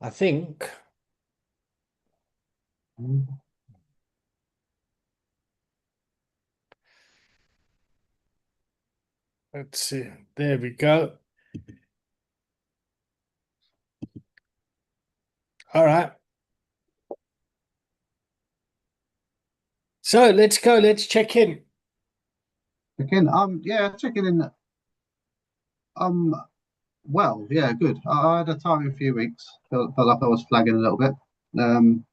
I think. Let's see. There we go. All right. So let's go. Let's check in. Again, yeah, checking in. Um, well, yeah, good. I had a tiring few weeks. Felt like I was flagging a little bit. Um,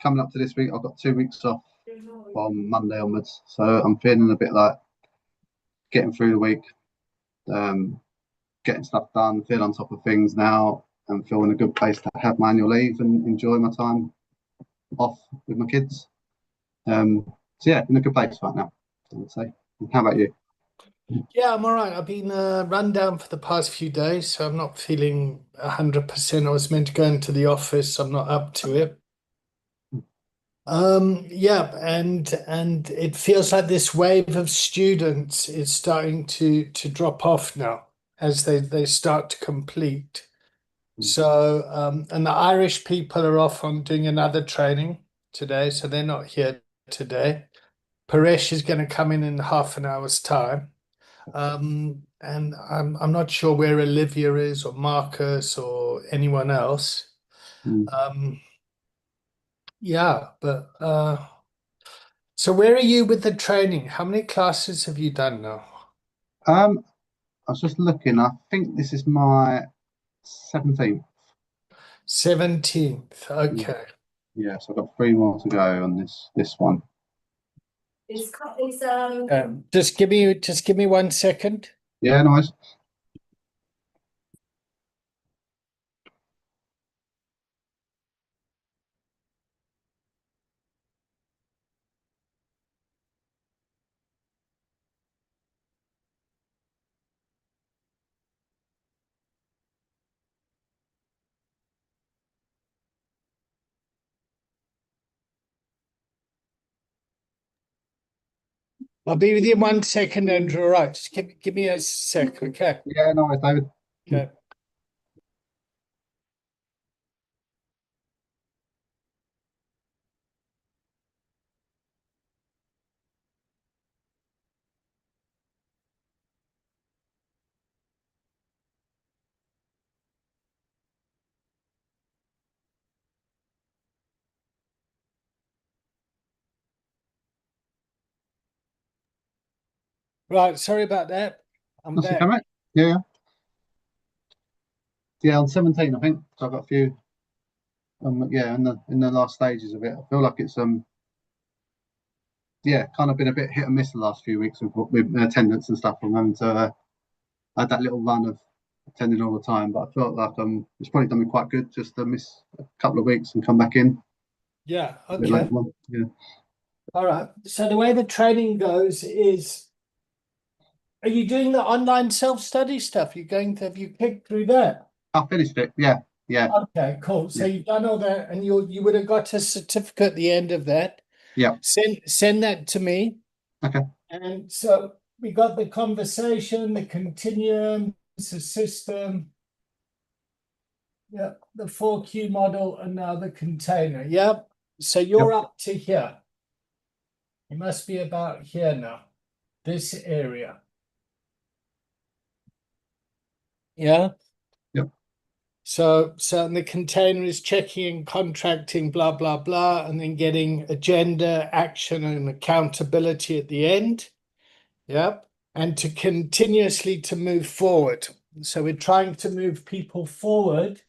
Coming up to this week, I've got 2 weeks off from Monday onwards, so I'm feeling a bit like getting through the week, um, getting stuff done, feeling on top of things now, and feel in a good place to have my annual leave and enjoy my time off with my kids. So yeah, in a good place right now, I would say. How about you? Yeah, I'm all right. I've been run down for the past few days, so I'm not feeling 100%. I was meant to go into the office. I'm not up to it. Yeah, and it feels like this wave of students is starting to drop off now as they start to complete. So, and the Irish people are off on doing another training today, so they're not here today. Paresh is going to come in half an hour's time. And I'm not sure where Olivia is or Marcus or anyone else. Mm. Um, yeah, but so where are you with the training? How many classes have you done now? Um, I was just looking. I think this is my 17th. 17th. Yeah, Okay. yeah. So I've got 3 more to go on this one. Just give me 1 second. Yeah, nice. I'll be with you in 1 second, Andrew. All right, just give me a sec, okay? Yeah, nice, David. Okay. Right, sorry about that. I'm That's okay, back. mate. Yeah, yeah. Yeah, on 17, I think. So I've got a few. Yeah, in the last stages of it. I feel like it's yeah, kind of been a bit hit and miss the last few weeks with attendance and stuff. I'm having to I had that little run of attending all the time, but I felt like it's probably done me quite good just to miss a couple of weeks and come back in Yeah, a bit later okay. on. Yeah. All right. So the way the training goes is, are you doing the online self-study stuff? You're going to have you clicked through that? I finished it. Yeah, yeah, Okay, cool. So yeah, you've done all that, and you would have got a certificate at the end of that. yeah. Send that to me. Okay. And so we got the conversation, the continuum, the system, yeah, the 4Q model, and now the container. Yep. So Yep. you're up to here. You must be about here now, this area. Yeah. Yep. So the container is checking and contracting, blah, blah, blah, and then getting agenda, action, and accountability at the end. Yep. And to continuously to move forward. So we're trying to move people forward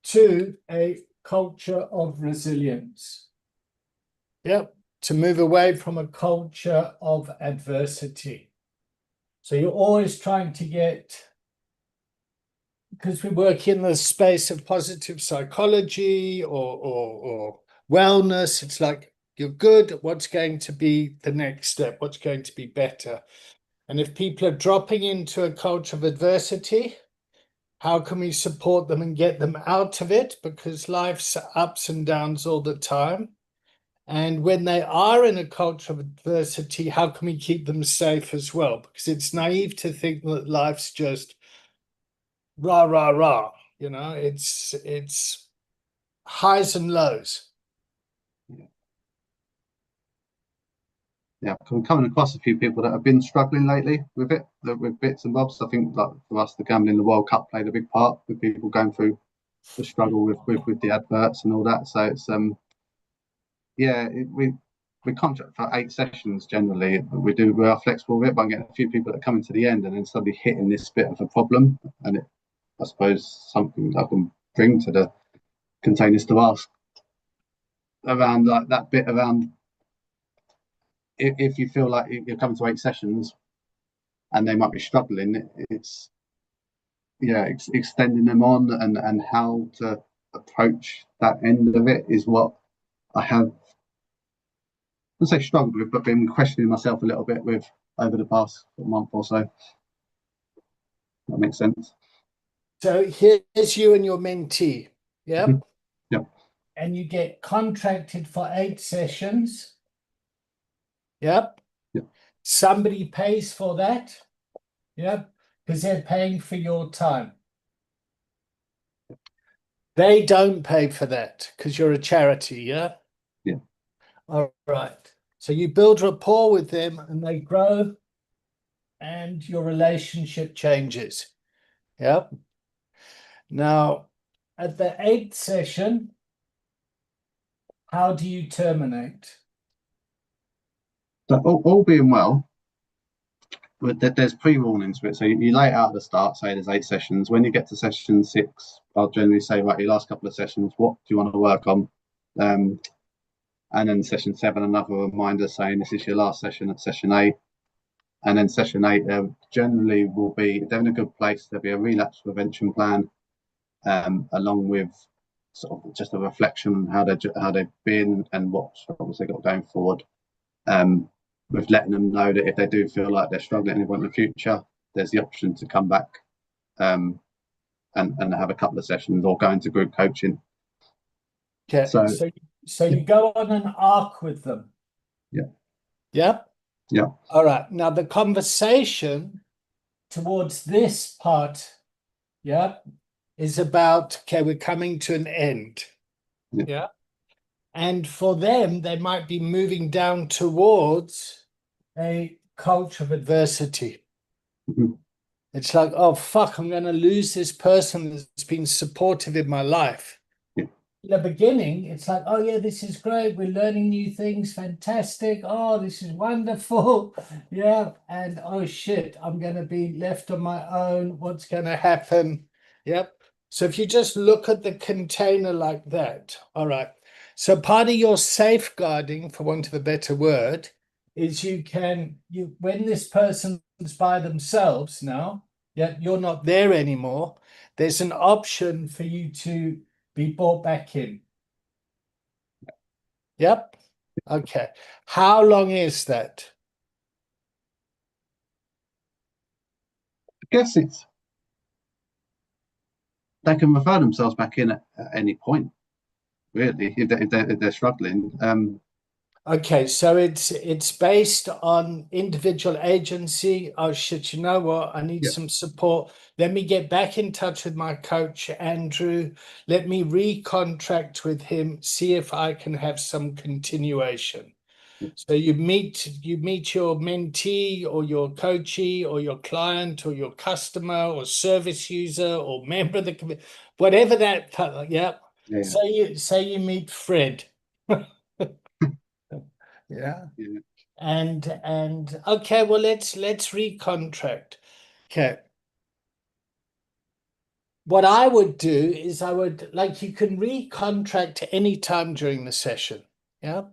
to a culture of resilience. Yep. To move away from a culture of adversity. So you're always trying to get, because we work in the space of positive psychology or wellness, it's like you're good. What's going to be the next step? What's going to be better? And if people are dropping into a culture of adversity, how can we support them and get them out of it? Because life's ups and downs all the time. And when they are in a culture of adversity, how can we keep them safe as well? Because it's naive to think that life's just rah, rah, rah. You know, it's highs and lows. Yeah, I'm coming across a few people that have been struggling lately with it, with bits and bobs. I think, like for us, the gambling, the World Cup played a big part with people going through the struggle with the adverts and all that. So it's yeah, we contract for 8 sessions generally. We are flexible with it, but I'm getting a few people that come into the end and then suddenly hitting this bit of a problem, and I suppose something I can bring to the containers to ask around like that bit around if you feel like you're coming to 8 sessions and they might be struggling, it's yeah, extending them on and how to approach that end of it is what I have, I say struggled with, but been questioning myself a little bit with over the past month or so. That makes sense. So here's you and your mentee. Yep. Yeah. And you get contracted for 8 sessions. Yep. Yeah. Somebody pays for that. Yep. Because they're paying for your time. They don't pay for that because you're a charity. Yeah. Yeah. All right. So you build rapport with them and they grow and your relationship changes. Yep. Now, at the 8th session, how do you terminate? So all being well, there's pre-warnings with it. So you lay it out at the start, say there's 8 sessions. When you get to session 6, I'll generally say, right, your last couple of sessions, what do you want to work on? And then session 7, another reminder saying this is your last session at session 8. And then session 8 generally will be, they're in a good place. There'll be a relapse prevention plan, along with sort of just a reflection on how they've been and what struggles they got going forward. With letting them know that if they do feel like they're struggling in the future, there's the option to come back and have a couple of sessions or go into group coaching. Okay, So so you go on an arc with them. yeah, Yep. yeah, All right. Now the conversation towards this part, yeah, is about, okay, we're coming to an end. yeah, Yeah. And for them, they might be moving down towards a culture of adversity. mhm, It's like, oh, fuck, I'm going to lose this person that's been supportive in my life. yeah, In the beginning, it's like, oh, yeah, this is great. We're learning new things. Fantastic. Oh, this is wonderful. Yeah. And oh, shit, I'm going to be left on my own. What's going to happen? Yep. So if you just look at the container like that, all right. So part of your safeguarding, for want of a better word, is when this person's by themselves now, yeah, you're not there anymore. There's an option for you to be brought back in. Yep. Okay. How long is that? I guess it's they can refer themselves back in at any point, really, if they're struggling. Okay, so it's based on individual agency. Oh shit, you know what? I need Yeah, some support. Let me get back in touch with my coach, Andrew. Let me recontract with him, see if I can have some continuation. So you meet your mentee or your coachee or your client or your customer or service user or member of the committee, whatever that, yeah. yeah, Say you meet Fred. Yeah. yeah. And okay, well let's recontract. Okay. What I would do is I would like you can recontract any time during the session. Yeah.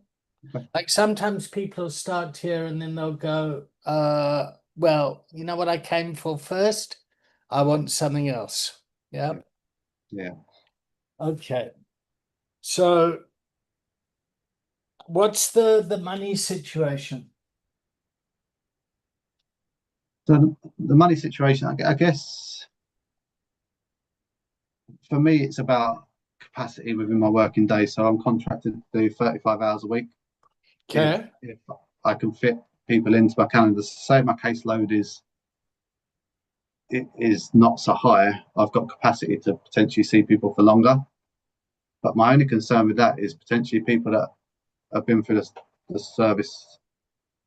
Okay. Like sometimes people start here and then they'll go, well, you know what I came for first? I want something else. Yeah. Yeah, yeah. Okay. So what's the money situation? So the money situation, I guess, for me, it's about capacity within my working day. So I'm contracted to do 35 hours a week. Okay. If I can fit people into my calendar, say my caseload is it is not so high, I've got capacity to potentially see people for longer. But my only concern with that is potentially people that have been through the service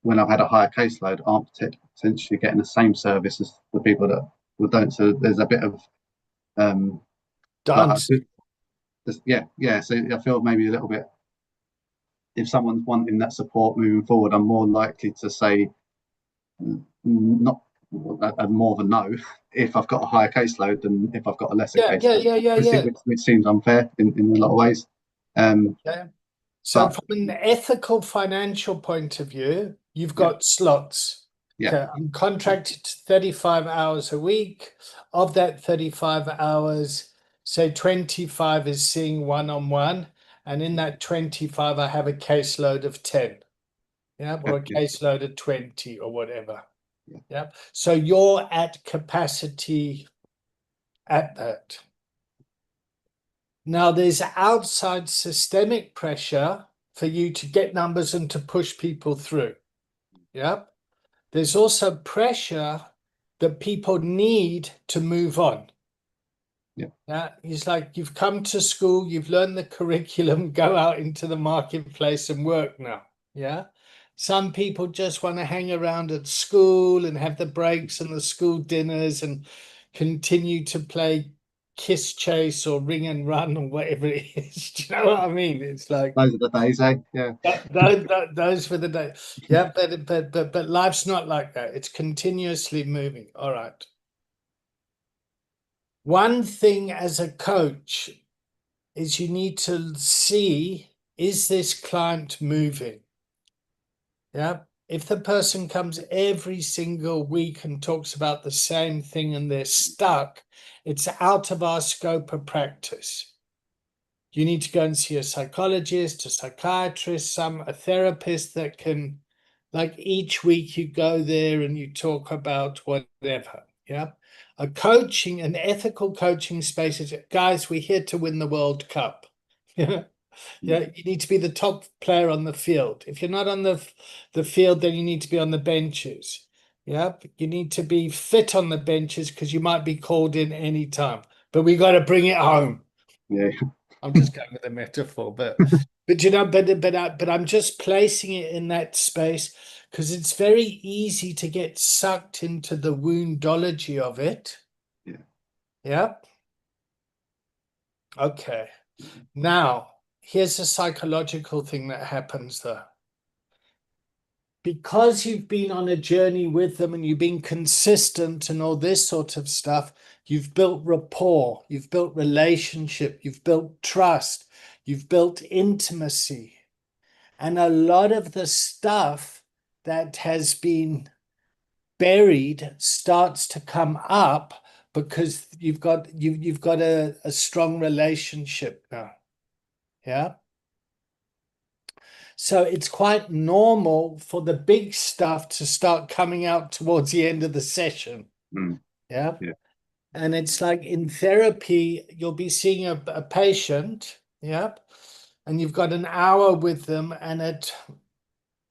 when I've had a higher caseload aren't potentially getting the same service as the people that don't. So there's a bit of like, Dance. yeah. So I feel maybe a little bit, if someone's wanting that support moving forward, I'm more likely to say not more than no if I've got a higher caseload than if I've got a lesser Yeah, yeah, caseload, yeah, yeah, yeah. which seems unfair in a lot of ways. Yeah. So But from an ethical financial point of view, you've yeah, got slots. yeah, Okay, I'm contracted to 35 hours a week. Of that 35 hours, say 25 is seeing one-on-one, and in that 25, I have a caseload of 10. Yeah, or a yeah, caseload of 20 or whatever. yeah, Yeah. So you're at capacity at that. Now, there's outside systemic pressure for you to get numbers and to push people through. Yeah. There's also pressure that people need to move on. yeah. Yeah. It's like you've come to school, you've learned the curriculum, go out into the marketplace and work now. Yeah. Some people just want to hang around at school and have the breaks and the school dinners and continue to play kiss chase or ring and run or whatever it is. Do you know what I mean? It's like Those are the days, eh? Yeah, those for the day. Yeah, but life's not like that. It's continuously moving. All right. One thing as a coach is you need to see, is this client moving? Yeah. If the person comes every single week and talks about the same thing and they're stuck, it's out of our scope of practice. You need to go and see a psychologist, a psychiatrist, a therapist that can, like each week you go there and you talk about whatever. Yeah. An ethical coaching space is, guys, we're here to win the World Cup. Yeah. Yeah, you need to be the top player on the field. If you're not on the field, then you need to be on the benches. Yeah, you need to be fit on the benches because you might be called in any time. But we got to bring it home. yeah, I'm just going with a metaphor, but you know, but I'm just placing it in that space because it's very easy to get sucked into the woundology of it. yeah. Yeah. Okay. Now, here's a psychological thing that happens though. Because you've been on a journey with them and you've been consistent and all this sort of stuff, you've built rapport, you've built relationship, you've built trust, you've built intimacy. And a lot of the stuff that has been buried starts to come up because you've got a strong relationship now. Yeah. So it's quite normal for the big stuff to start coming out towards the end of the session. Mm, Yeah. yeah, And it's like in therapy, you'll be seeing a patient. Yeah. And you've got an hour with them, and at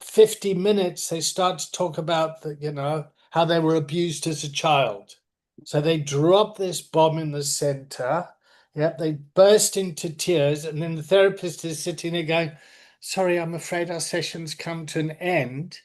50 minutes, they start to talk about how they were abused as a child. So they drop this bomb in the center. Yep, they burst into tears, and then the therapist is sitting there going, "Sorry, I'm afraid our session's come to an end."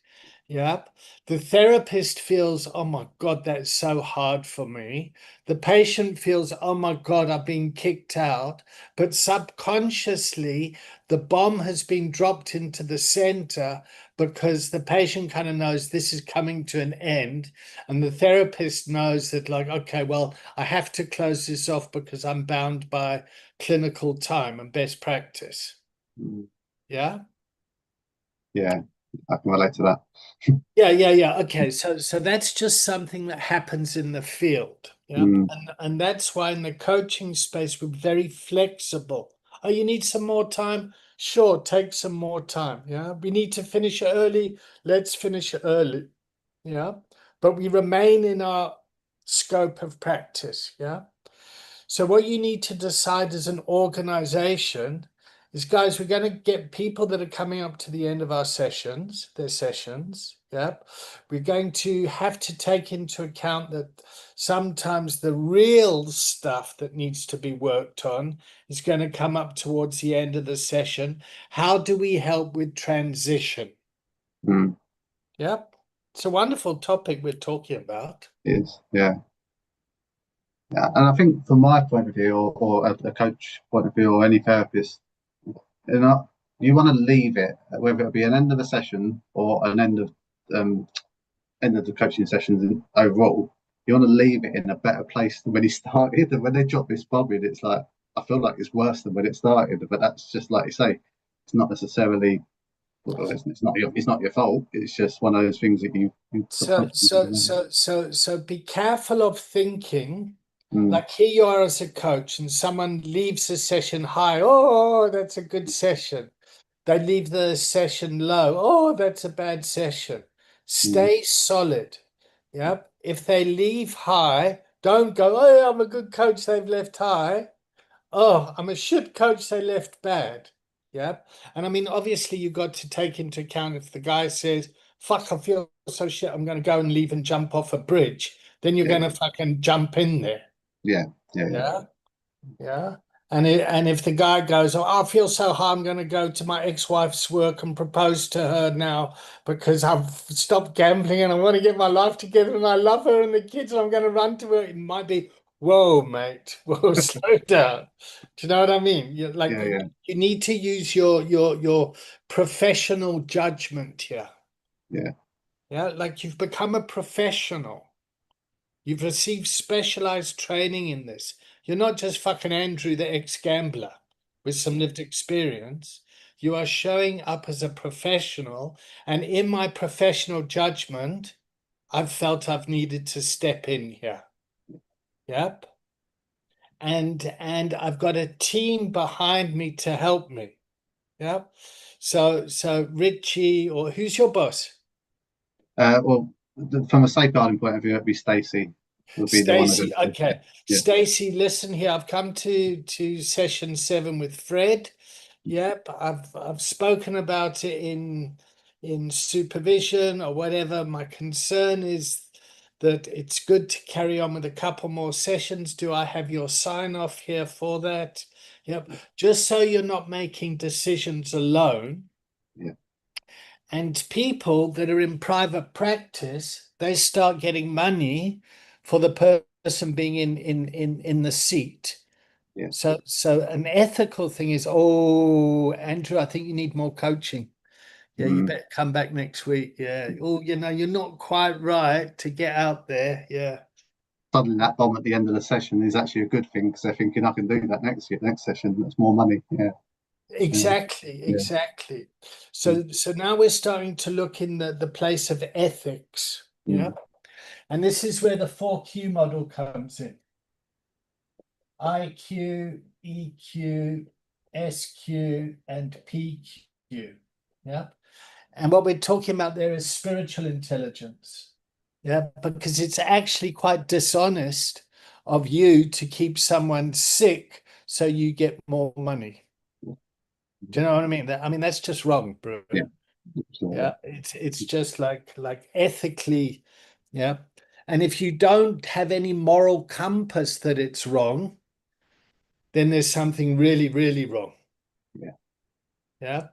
Yep. The therapist feels, "Oh my God, that's so hard for me." The patient feels, "Oh my God, I've been kicked out." But subconsciously, the bomb has been dropped into the center because the patient kind of knows this is coming to an end, and the therapist knows that, like, okay, well, I have to close this off because I'm bound by clinical time and best practice. mm, Yeah. yeah. I can relate to that. Yeah. Okay, so that's just something that happens in the field. Yeah, Mm, and that's why in the coaching space we're very flexible. Oh, you need some more time? Sure, take some more time. Yeah, we need to finish early. Let's finish early. Yeah, but we remain in our scope of practice. Yeah. So what you need to decide as an organization is, guys, we're going to get people that are coming up to the end of their sessions, Yeah, we're going to have to take into account that sometimes the real stuff that needs to be worked on is going to come up towards the end of the session. How do we help with transition? Mm. Yep, it's a wonderful topic we're talking about. It is, yeah. Yeah, and I think from my point of view, or a coach point of view, or any therapist, you know, you want to leave it, whether it be an end of the session or an um, end of the coaching sessions overall. You want to leave it in a better place than when he started. And when they drop this bomb in, it's like I feel like it's worse than when it started. But that's just like you say, it's not necessarily. It's not your fault. It's just one of those things that you So, so, so, so, so be careful of thinking Mm, like here you are as a coach and someone leaves a session high. Oh, that's a good session. They leave the session low. Oh, that's a bad session. mm, Stay solid. Yep. If they leave high, don't go, oh, I'm a good coach, they've left high. Oh, I'm a shit coach, they left bad. Yep. And I mean, obviously, you've got to take into account if the guy says, fuck, I feel so shit, I'm going to go and leave and jump off a bridge, then you're yeah, going to fucking jump in there. yeah, yeah, yeah, Yeah. Yeah. And if the guy goes, oh, I feel so high, I'm going to go to my ex-wife's work and propose to her now because I've stopped gambling and I want to get my life together and I love her and the kids and I'm going to run to her. It might be, whoa, mate, whoa, slow down. Do you know what I mean? You like yeah, yeah, you need to use your professional judgment here. yeah, Yeah, like you've become a professional. You've received specialized training in this. You're not just fucking Andrew, the ex-gambler with some lived experience. You are showing up as a professional, and in my professional judgment, I've felt I've needed to step in here. Yep. And I've got a team behind me to help me. Yep. So Richie, or who's your boss? Well, from a safeguarding point of view, it'd be Stacey. Would be the one that Stacey, goes. Yeah, okay. yeah, Stacey, listen here. I've come to session 7 with Fred. Yep, I've spoken about it in supervision or whatever. My concern is that it's good to carry on with a couple more sessions. Do I have your sign off here for that? Yep. Just so you're not making decisions alone. yeah, And people that are in private practice, they start getting money for the person being in the seat. yeah. So an ethical thing is, oh, Andrew, I think you need more coaching. Yeah, you Mm. better come back next week. Yeah. Oh, you're not quite right to get out there. Yeah. Suddenly, that bomb at the end of the session is actually a good thing because they're thinking I can do that next session. That's more money. Yeah, yeah, Exactly, yeah, exactly. mm, So now we're starting to look in the place of ethics. Yeah. mm, And this is where the 4Q model comes in. IQ, EQ, SQ, and PQ. Yeah. And what we're talking about there is spiritual intelligence. Yeah. Because it's actually quite dishonest of you to keep someone sick so you get more money. Do you know what I mean? I mean, that's just wrong, bro. yeah. Absolutely. Yeah. It's just like ethically, yeah. And if you don't have any moral compass that it's wrong, then there's something really, really wrong. Yeah. Yeah.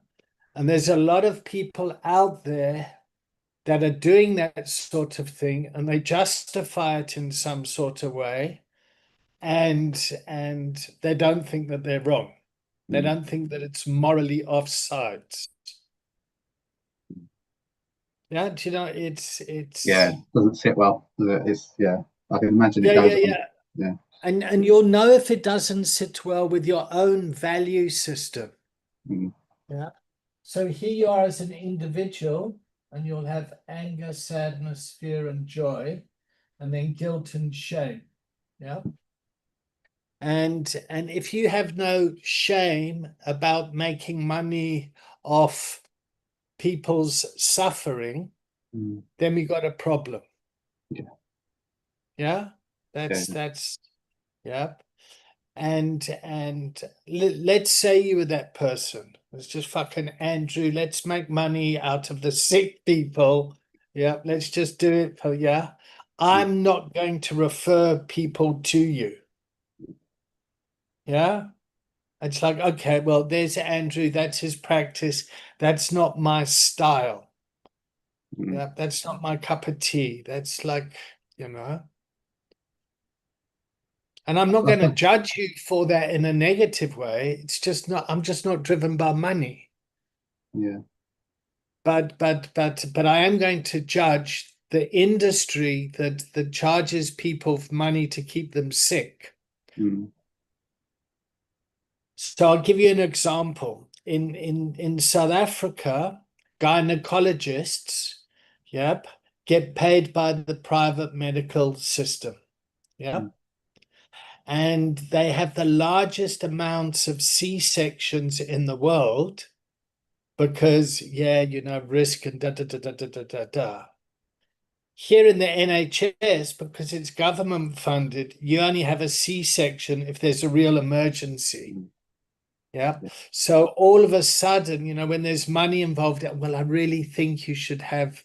And there's a lot of people out there that are doing that sort of thing and they justify it in some sort of way and they don't think that they're wrong. They Mm. don't think that it's morally offsides. Yeah, do you know Yeah, it's doesn't sit well. Does it? It's yeah. I can imagine it yeah, goes yeah, on. yeah. Yeah. And you'll know if it doesn't sit well with your own value system. Mm, Yeah. So here you are as an individual, and you'll have anger, sadness, fear, and joy, and then guilt and shame. Yeah. And if you have no shame about making money off people's suffering, mm, then we got a problem. yeah. Yeah. Yeah. That's yeah. And let's say you were that person. It's just fucking Andrew. Let's make money out of the sick people Yeah, let's just do it for, yeah. Mm, I'm not going to refer people to you. Yeah. It's like, okay, well, there's Andrew, that's his practice. That's not my style. mm. Yeah, that's not my cup of tea. That's like, you know, and I'm not I going to think, judge you for that in a negative way. It's just not, I'm just not driven by money. yeah. But I am going to judge the industry that charges people money to keep them sick. Mm, So I'll give you an example. In South Africa, gynecologists, yep, get paid by the private medical system. mm, Yep. And they have the largest amounts of C-sections in the world because, yeah, risk and da da da da da da da da. Here in the NHS, because it's government funded, you only have a C-section if there's a real emergency. mm, Yeah. yeah, So all of a sudden, when there's money involved, well, I really think you should have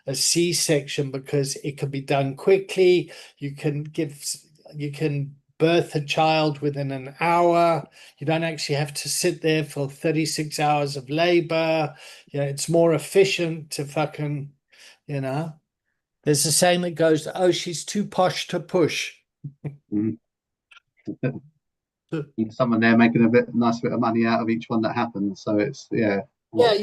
a C-section because it can be done quickly. You can birth a child within an hour. You don't actually have to sit there for 36 hours of labor. Yeah, it's more efficient to fucking, you know. There's a saying that goes, oh, she's too posh to push. mm. Someone there making a nice bit of money out of each one that happens. So it's yeah, Yeah, what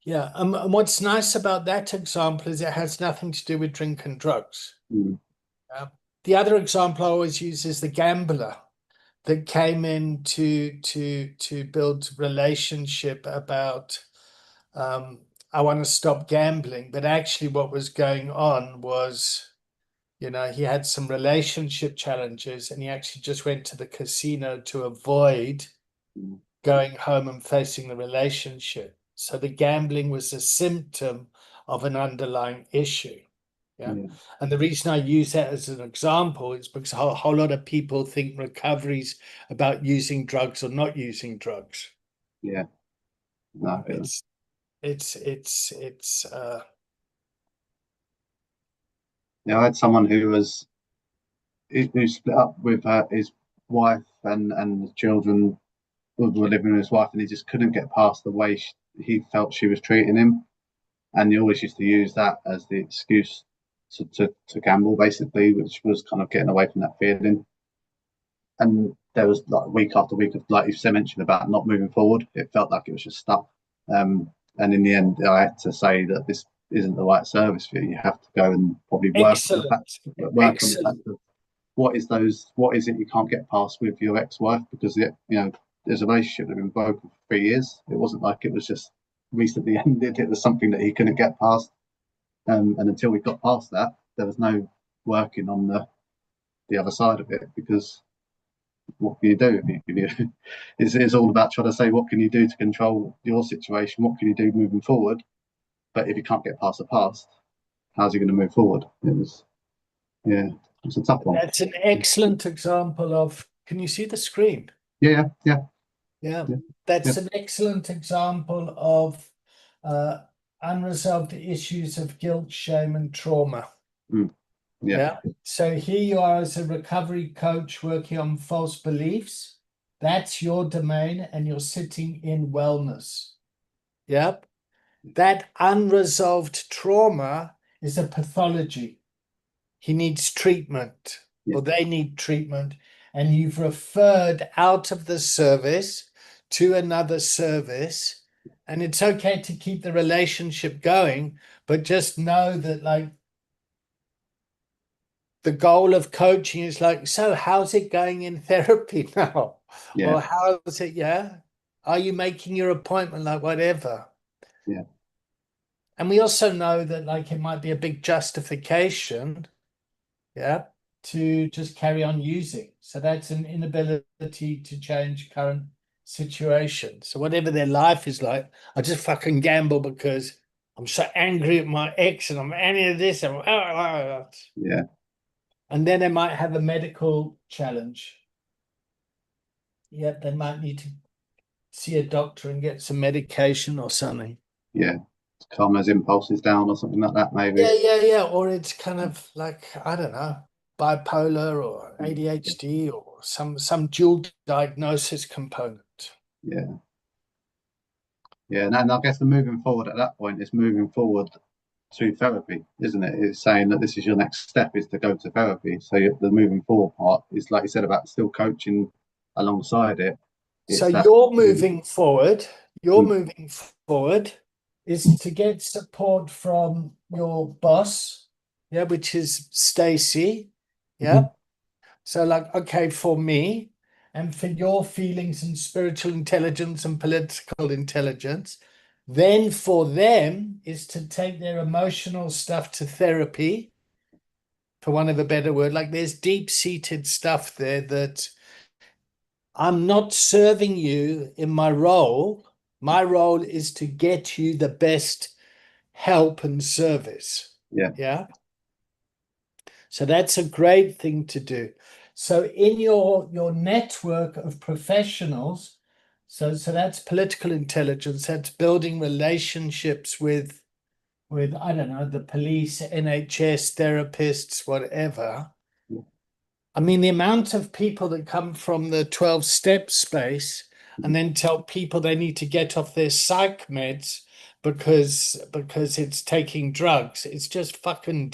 yeah. And what's nice about that example is it has nothing to do with drink and drugs. mm, Yeah. The other example I always use is the gambler that came in to build relationship about I want to stop gambling, but actually what was going on was he had some relationship challenges and he actually just went to the casino to avoid mm, going home and facing the relationship. So the gambling was a symptom of an underlying issue. Yeah. yeah, And the reason I use that as an example is because a whole lot of people think recovery's about using drugs or not using drugs. yeah. No, I No, get that. it's Yeah, I had someone who split up with his wife and the children were living with his wife, and he just couldn't get past the way he felt she was treating him, and he always used to use that as the excuse to gamble, basically, which was kind of getting away from that feeling. And there was like week after week of, like you said, mentioned about not moving forward. It felt like it was just stuck. And in the end, I had to say that this isn't the right service for you. You have to go and probably excellent. work on the fact Excellent. of what is it you can't get past with your ex-wife, because there's a relationship that had been broken for 3 years. It wasn't like it was just recently ended. It was something that he couldn't get past. And until we got past that, there was no working on the other side of it, because what can you do? It's all about trying to say, what can you do to control your situation? What can you do moving forward? But if you can't get past the past, how's he going to move forward? Yeah, it's a tough one. That's an excellent example of, can you see the screen? Yeah, yeah, Yeah, yeah, yeah, that's an excellent example of uh, unresolved issues of guilt, shame, and trauma. mm, yeah, Yeah. So here you are as a recovery coach working on false beliefs. That's your domain, and you're sitting in wellness. Yep. That unresolved trauma is a pathology. He needs treatment, yeah, or they need treatment, and you've referred out of the service to another service. And it's okay to keep the relationship going, but just know that, like, the goal of coaching is like, so how's it going in therapy now? yeah, Or how's it, yeah? Are you making your appointment? Like, whatever. yeah, And we also know that, like, it might be a big justification, yeah, to just carry on using. So that's an inability to change current situation. So whatever their life is like, I just fucking gamble because I'm so angry at my ex and I'm angry at this. yeah, And then they might have a medical challenge. Yep, they might need to see a doctor and get some medication or something. Yeah, to calm those impulses down or something like that, maybe. Yeah. Or it's kind of like, I don't know, bipolar or Mm. ADHD or some dual diagnosis component. Yeah, yeah. And I guess the moving forward at that point is moving forward to therapy, isn't it? It's saying that this is your next step is to go to therapy. So the moving forward part is like you said about still coaching alongside it. So It's that. you're Mm, moving forward is to get support from your boss, yeah, which is Stacy. mhm, Yeah. So like, okay, for me and for your feelings and spiritual intelligence and political intelligence, then for them is to take their emotional stuff to therapy, for want of a better word. Like there's deep-seated stuff there that I'm not serving you in my role. My role is to get you the best help and service. yeah, Yeah. So that's a great thing to do. So in your network of professionals, so that's political intelligence, that's building relationships with I don't know, the police, NHS, therapists, whatever. yeah, I mean, the amount of people that come from the 12-step space and mhm, then tell people they need to get off their psych meds because it's taking drugs, it's just fucking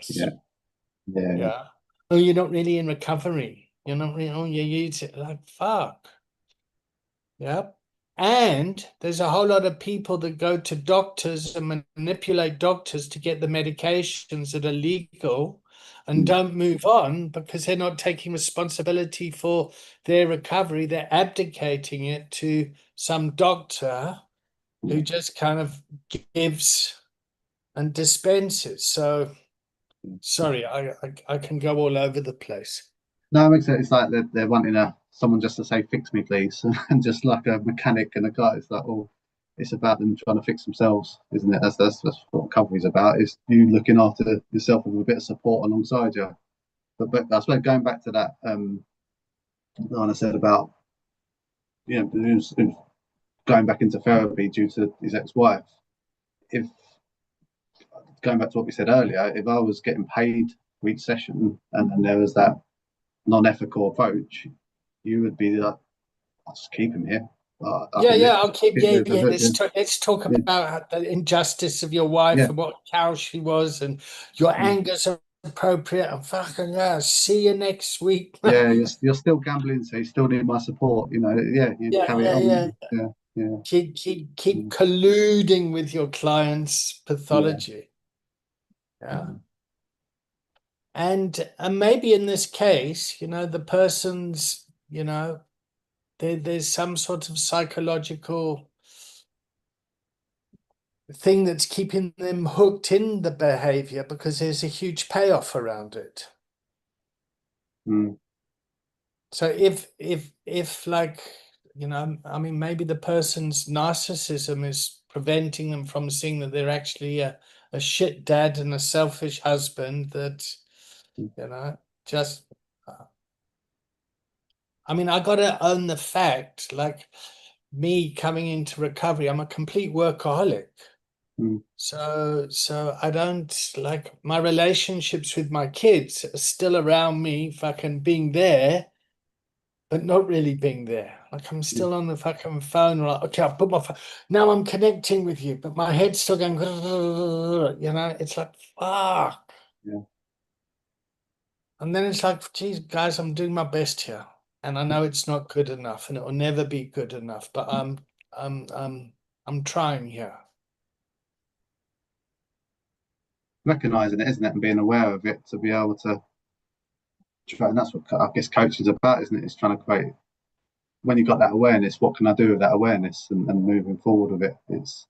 yeah, dangerous. yeah, Yeah. Oh, you're not really in recovery. You're not really, oh, you use it like fuck. Yep. And there's a whole lot of people that go to doctors and manipulate doctors to get the medications that are legal and mm, don't move on because they're not taking responsibility for their recovery. They're abdicating it to some doctor who yeah. just kind of gives and dispenses. So sorry, I can go all over the place. No, it makes sense. It's like they're wanting someone just to say "fix me, please," and just like a mechanic and a guy. It's like, oh, it's about them trying to fix themselves, isn't it? That's what recovery's about. Is you looking after yourself with a bit of support alongside you. But I suppose going back to that, line I said about who's going back into therapy due to his ex-wife. If going back to what we said earlier, if I was getting paid for each session and there was that non-ethical approach, you would be like, I'll just keep him here. I Yeah, can yeah, live. I'll keep. Keep Yeah, with yeah. the, Let's talk yeah, about the injustice of your wife yeah, and what cow she was, and your mm, anger's appropriate. And fucking yeah, see you next week. yeah. You're still gambling, so you still need my support. Yeah, you Yeah, carry it yeah, yeah. on. Yeah, yeah, Keep mm, colluding with your client's yeah, pathology. Yeah, yeah, and maybe in this case, the person's, there's some sort of psychological thing that's keeping them hooked in the behavior because there's a huge payoff around it. mm, So if like, I mean, maybe the person's narcissism is preventing them from seeing that they're actually a shit dad and a selfish husband that, mm, you know, just, uh, I mean, I got to own the fact, like me coming into recovery, I'm a complete workaholic. mm, So I don't like my relationships with my kids are still around me, fucking being there, but not really being there. Like I'm mm, still on the fucking phone. Like, okay, I've put my phone. Now I'm connecting with you, but my head's still going. It's like fuck. yeah. And then it's like, geez, guys, I'm doing my best here, and I know it's not good enough, and it will never be good enough. But I'm, I'm, I'm trying here. Recognizing it, isn't it, and being aware of it to be able to try. And that's what I guess coaching is about, isn't it? It's trying to create when you've got that awareness, what can I do with that awareness and moving forward with it? It's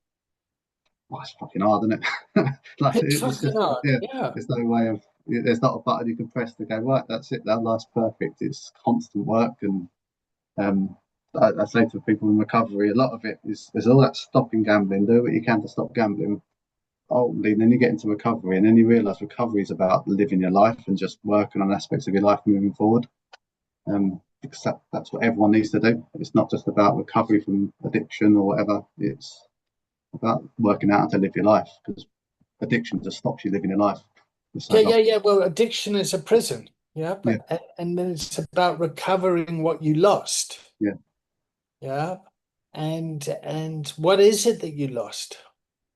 fucking hard, isn't it? Like It's it's fucking just hard. yeah, Yeah. there's no way of there's not a button you can press to go right. That's it. That life's perfect. It's constant work, and um, I say to people in recovery, a lot of it is there's all that stopping gambling. Do what you can to stop gambling. Ultimately, then you get into recovery, and then you realise recovery is about living your life and just working on aspects of your life moving forward. accept that's what everyone needs to do. It's not just about recovery from addiction or whatever. It's about working out how to live your life, because addiction just stops you living your life for so long. Yeah. Well, addiction is a prison. Yeah, Yeah, and then it's about recovering what you lost. yeah, Yeah, and what is it that you lost?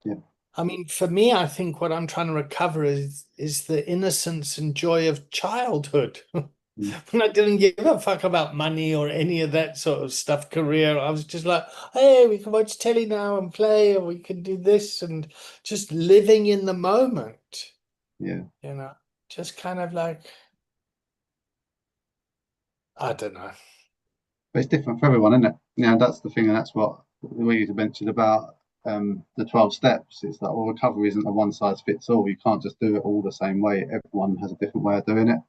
yeah, I mean, for me, I think what I'm trying to recover is the innocence and joy of childhood. mm, When I didn't give a fuck about money or any of that sort of stuff, career. I was just like, hey, we can watch telly now and play, and we can do this, and just living in the moment, yeah. you know, just kind of like, I don't know. But it's different for everyone, isn't it? Yeah, that's the thing, and that's what we mentioned about the 12 steps. It's like, well, recovery isn't a one size fits all. You can't just do it all the same way. Everyone has a different way of doing it.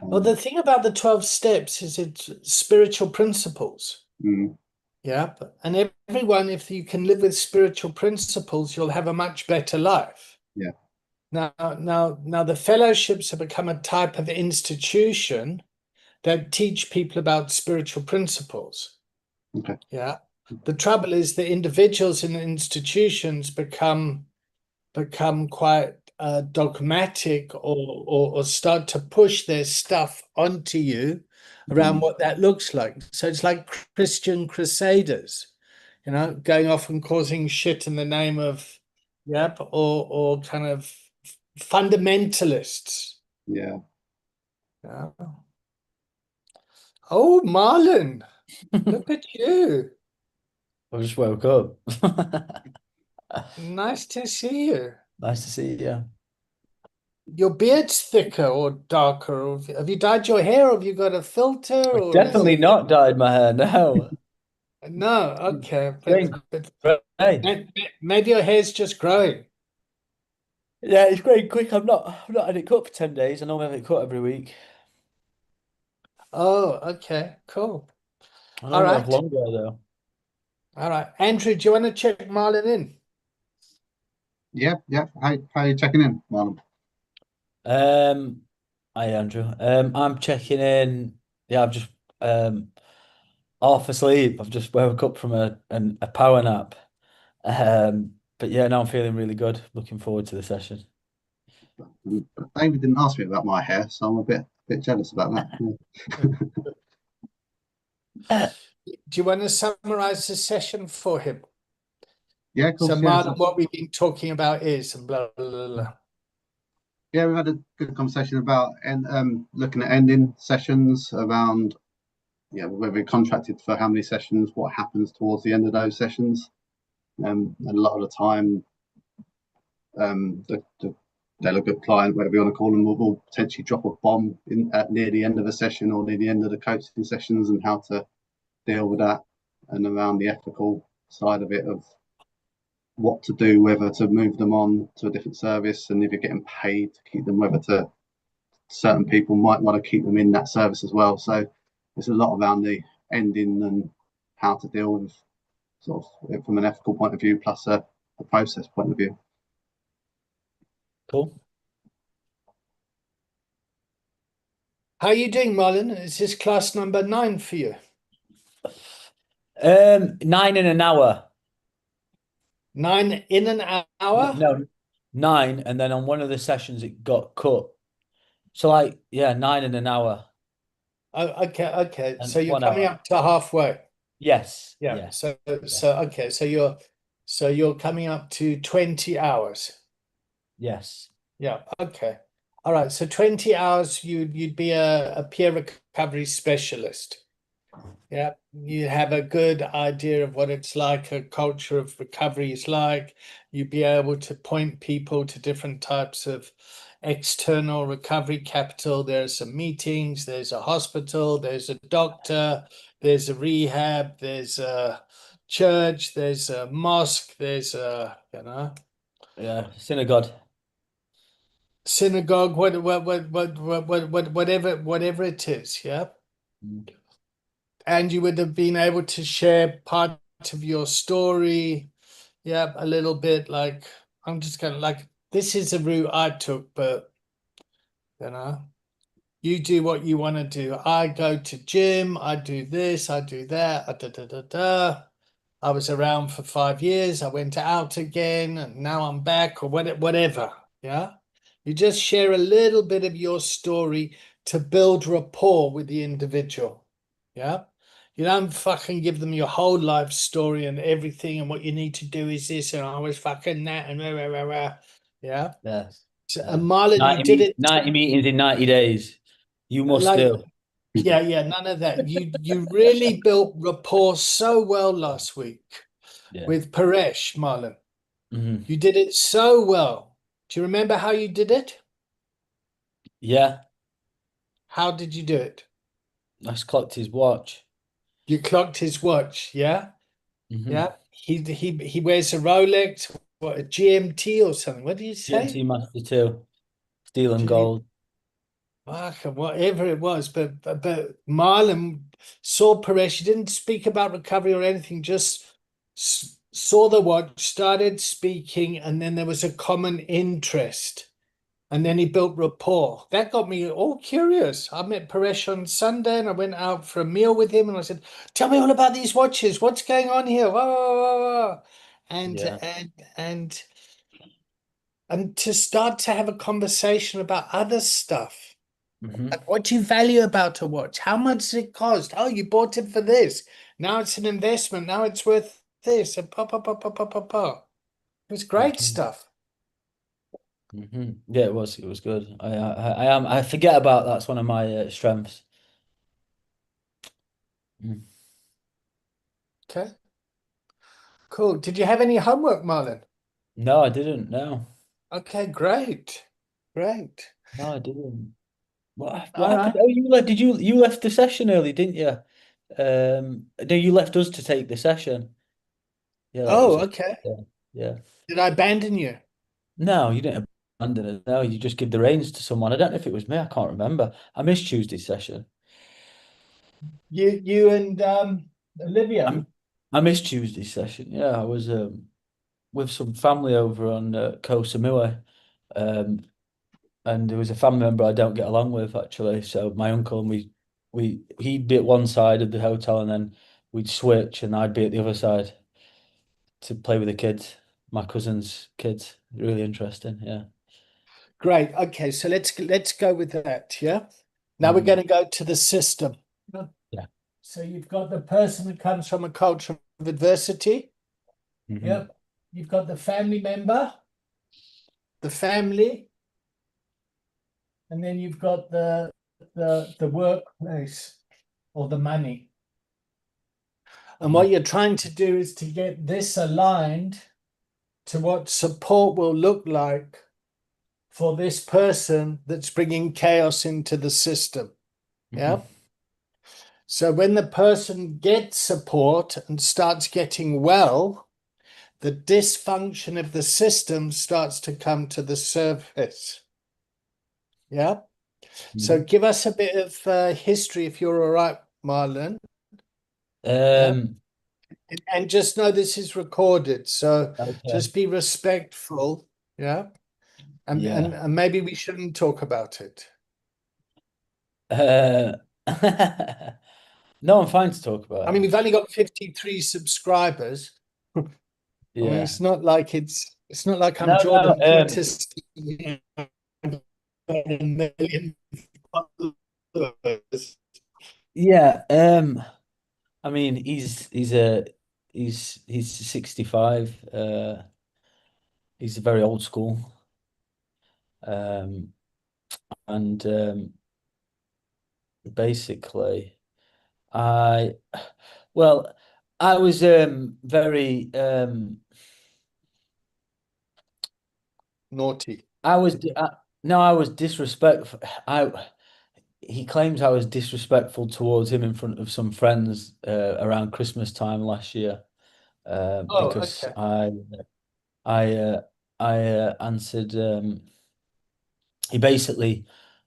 Well, the thing about the 12 steps is it's spiritual principles. Mm, Yeah. And everyone, if you can live with spiritual principles, you'll have a much better life. yeah, Now, the fellowships have become a type of institution that teach people about spiritual principles. okay, Yeah. The trouble is the individuals in the institutions become quite dogmatic or start to push their stuff onto you around mm, what that looks like. So it's like Christian crusaders, going off and causing shit in the name of, yep, or kind of fundamentalists. yeah. Yeah. Oh, Marlon, look at you. I just woke up. Nice to see you. Nice to see you. Your beard's thicker or darker. Or have you dyed your hair? Or have you got a filter? I've Or is definitely not dyed my hair, no. no? Okay, Going but grey. maybe your hair's just growing. Yeah, it's growing quick. I've not had it cut for 10 days. I normally have it cut every week. Oh, okay, cool. I All normally have right, longer though. all right. Andrew, do you want to check Marlon in? Yeah, yeah. How are you checking in, Marlon? Um, Hi Andrew. I'm checking in. Yeah, I've just half asleep. I've just woke up from a power nap. But yeah, now I'm feeling really good. Looking forward to the session. But David didn't ask me about my hair, so I'm a bit jealous about that. Do you want to summarize the session for him? Yeah, of So, course, yeah. Marlon, what we've been talking about is and blah blah blah. Blah. Yeah, we've had a good conversation about looking at ending sessions around, yeah, where we're contracted for how many sessions, what happens towards the end of those sessions. And a lot of the time, the delegate client, whatever you want to call them, will potentially drop a bomb near the end of a session or near the end of the coaching sessions, and how to deal with that, and around the ethical side of it, of what to do, whether to move them on to a different service, and if you're getting paid to keep them, whether to certain people might want to keep them in that service as well. So there's a lot around the ending and how to deal with sort of from an ethical point of view, plus a process point of view. Cool. How are you doing, Marlon? Is this class number 9 for you? 9 in an hour. 9 in an hour? No, 9, and then on one of the sessions it got cut. So like, yeah, 9 in an hour Oh, okay. and So you're one coming hour. up to halfway. Yes, Yeah. yeah, yeah, Okay. So you're coming up to 20 hours. yes. Yeah. Okay. All right. So 20 hours, you'd be a peer recovery specialist. Yeah. You have a good idea of what it's like, a culture of recovery is like. You'd be able to point people to different types of external recovery capital. There's some meetings, there's a hospital, there's a doctor, there's a rehab, there's a church, there's a mosque, there's a, Yeah, synagogue. synagogue, whatever it is, yeah. Mm. And you would have been able to share part of your story, yeah, a little bit. Like, I'm just gonna, like, this is a route I took, but you know You do what you want to do. I go to gym, I do this, I do that, da, da, da, da. I was around for 5 years. I went out again, and now I'm back, or whatever. Yeah. You just share a little bit of your story to build rapport with the individual. Yeah. You don't fucking give them your whole life story and everything, and what you need to do is this, and I was fucking that, and rah, rah, rah, rah. Yeah. Yes. So, Yeah. Marlon, you did it 90 meetings in 90 days. You must like, do. yeah, none of that. You really built rapport so well last week Yeah. with Paresh, Marlon. Hmm. You did it so well. Do you remember how you did it? Yeah. How did you do it? I just clocked his watch. You clocked his watch, yeah? Hmm. Yeah. He wears a Rolex, what, a GMT or something. What did you say? GMT Master 2. Steel and G gold. Fuck, whatever it was, but Marlon saw Paresh. He didn't speak about recovery or anything, just saw the watch, started speaking, and then there was a common interest. And then he built rapport. That got me all curious. I met Paresh on Sunday and I went out for a meal with him and I said, "Tell me all about these watches. What's going on here?" Whoa, whoa, whoa, whoa. And Yeah. and and to start to have a conversation about other stuff. Hmm. Like, what do you value about a watch? How much does it cost? Oh, you bought it for this. Now it's an investment. Now it's worth this. And pop, pop, pop, pop, pop, pop, pop. It was great Hmm. stuff. Yeah, it was. It was good. I forget about that's one of my strengths. Mm. Okay, cool. Did you have any homework, Marlon? No, I didn't. No. Okay, great. Great. No, I didn't. What All happened? right. Oh, you left the session early, didn't you? No, you left us to take the session. Yeah, that was Oh, it. okay. Yeah. Yeah. Did I abandon you? No, you didn't abandon it. No, you just give the reins to someone. I don't know if it was me. I can't remember. I missed Tuesday's session. You and Olivia. I I missed Tuesday's session. Yeah, I was with some family over on Koh Samui. Um, and there was a family member I don't get along with actually. So my uncle and he'd be at one side of the hotel and then we'd switch and I'd be at the other side to play with the kids, my cousin's kids. Really interesting. Yeah. Great. Okay, so let's go with that. Yeah. Now we're Mhm. going to go to the system. Yeah. So you've got the person who comes from a culture of adversity. Hmm. Yep. You've got the family member, the family, and then you've got the workplace or the money. And what you're trying to do is to get this aligned to what support will look like for this person that's bringing chaos into the system. Hmm. Yeah. So when the person gets support and starts getting well, the dysfunction of the system starts to come to the surface. Yeah. So Hmm. give us a bit of history if you're all right, Marlon. Yeah. Um, And just know this is recorded. So okay. just be respectful. Yeah. Yeah. And maybe we shouldn't talk about it. Uh, no, I'm fine to talk I about mean, it. we've only got 53 subscribers. I mean, Yeah. it's not like I'm No, no. Jordan Peterson. A million followers. Yeah. I mean, he's 65. He's very old school. Um, and basically, I well, I was very Naughty. I was no, I was disrespectful. I He claims I was disrespectful towards him in front of some friends around Christmas time last year Oh, because okay. I answered. He basically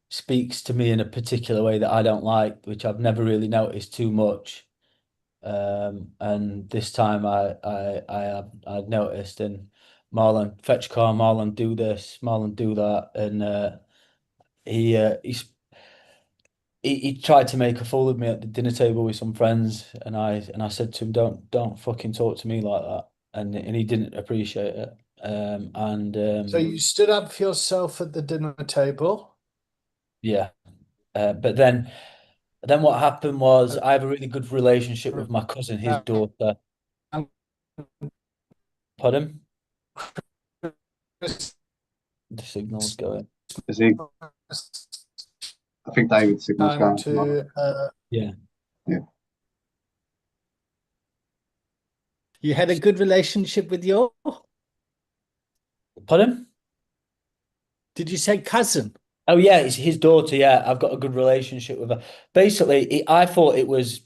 speaks to me in a particular way that I don't like, which I've never really noticed too much. And this time I'd noticed and Marlon fetch car, Marlon do this, Marlon do that, and he he tried to make a fool of me at the dinner table with some friends, and I said to him, don't fucking talk to me like that, and he didn't appreciate it. And So you stood up for yourself at the dinner table. yeah, but then what happened was I have a really good relationship with my cousin, his daughter. Pardon? The signal's going. Is he? I think David's signal's Time going as well. to Yeah. Yeah. you had a good relationship with your, Pardon? did you say cousin? Oh yeah, it's his daughter. Yeah, I've got a good relationship with her. Basically, I thought it was.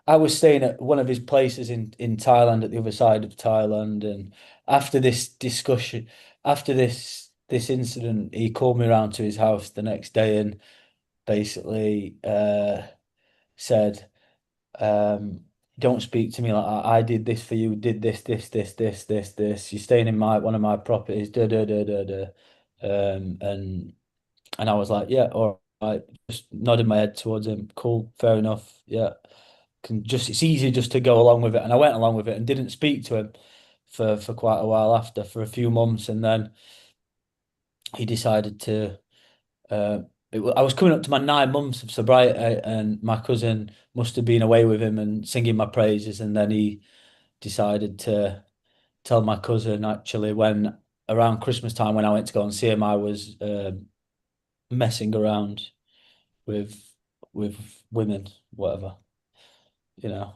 I was staying at one of his places in Thailand, at the other side of Thailand, and after this discussion, after this incident, he called me around to his house the next day and basically said, "Don't speak to me like that. I did this for you. Did this. You're staying in my one of my properties. Da da da da da." And I was like, yeah, all right. Just nodded my head towards him. Cool, fair enough. Yeah. It's easy just to go along with it. And I went along with it and didn't speak to him for quite a while after, for a few months. And then he decided to uh I was coming up to my 9 months of sobriety, and my cousin must have been away with him and singing my praises. And then he decided to tell my cousin, actually, when around Christmas time when I went to go and see him, I was messing around with with women, whatever, you know.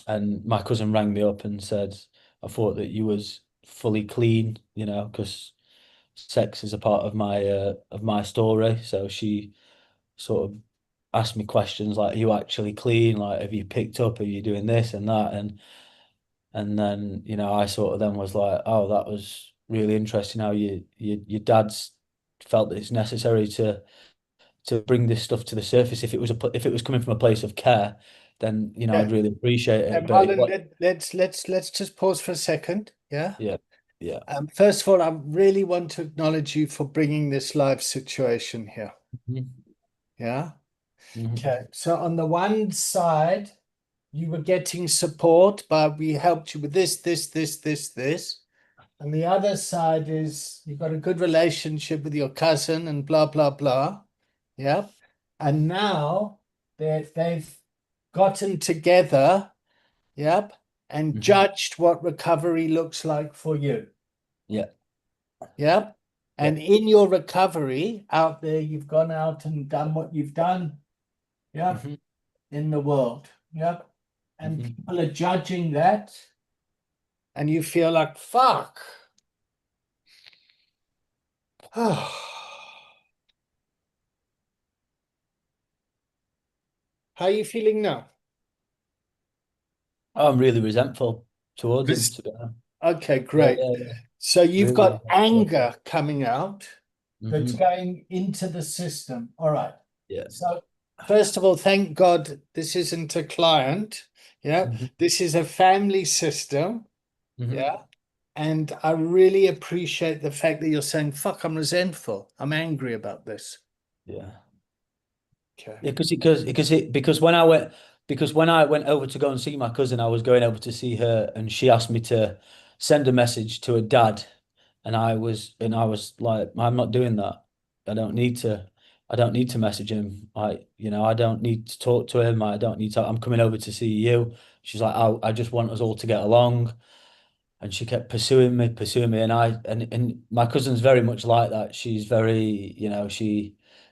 And my cousin rang me up and said, I thought that you was fully clean, because sex is a part of my story. So she sort of asked me questions like, are you actually clean? Like, have you picked up? Are you doing this and that? And then, I sort of then was like, oh, that was really interesting how your dad's felt that it's necessary to bring this stuff to the surface. If it was coming from a place of care, then Yeah. I'd really appreciate it. But Marlon, let's just pause for a second. Yeah. yeah, yeah, First of all, I really want to acknowledge you for bringing this live situation here. mhm, Yeah. mhm, Okay. So on the one side, you were getting support, but we helped you with this. And the other side is you've got a good relationship with your cousin and blah, blah, blah. Yeah. And now they've gotten together, yep, and mhm, judged what recovery looks like for you. yeah, Yep. yeah, And in your recovery out there, you've gone out and done what you've done. Yep. mhm, In the world. Yep. And mhm. people are judging that. And you feel like, fuck. How are you feeling now? I'm really resentful towards him, Res- to be honest. Okay, Yeah, great. yeah, yeah. So you've Really got resentful. anger coming out that's Hmm. going into the system. All right. Yeah. So first of all, thank God this isn't a client. Yeah. Hmm. This is a family system. Hmm. Yeah. And I really appreciate the fact that you're saying, fuck, I'm resentful. I'm angry about this. Yeah. Okay. Yeah, because when I went over to go and see my cousin, I was going over to see her, and she asked me to send a message to her dad, and I was like, I'm not doing that. I don't need to. I don't need to message him. I don't need to talk to him. I don't need to. I'm coming over to see you. She's like, I just want us all to get along. And she kept pursuing me, and and my cousin's very much like that. She's very,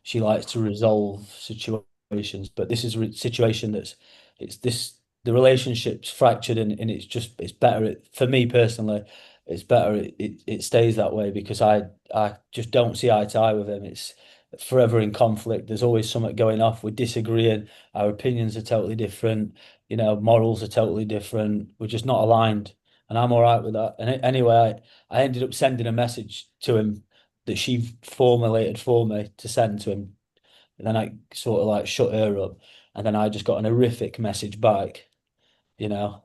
she likes to resolve situations, but this is a situation it's this the relationship's fractured, and it's better for me personally. It's better it stays that way, because I just don't see eye to eye with him. It's forever in conflict. There's always something going off. We're disagreeing. Our opinions are totally different. Morals are totally different. We're just not aligned, and I'm all right with that. And anyway, I ended up sending a message to him that she formulated for me to send to him. And then I sort of like shut her up. And then I just got an horrific message back, you know,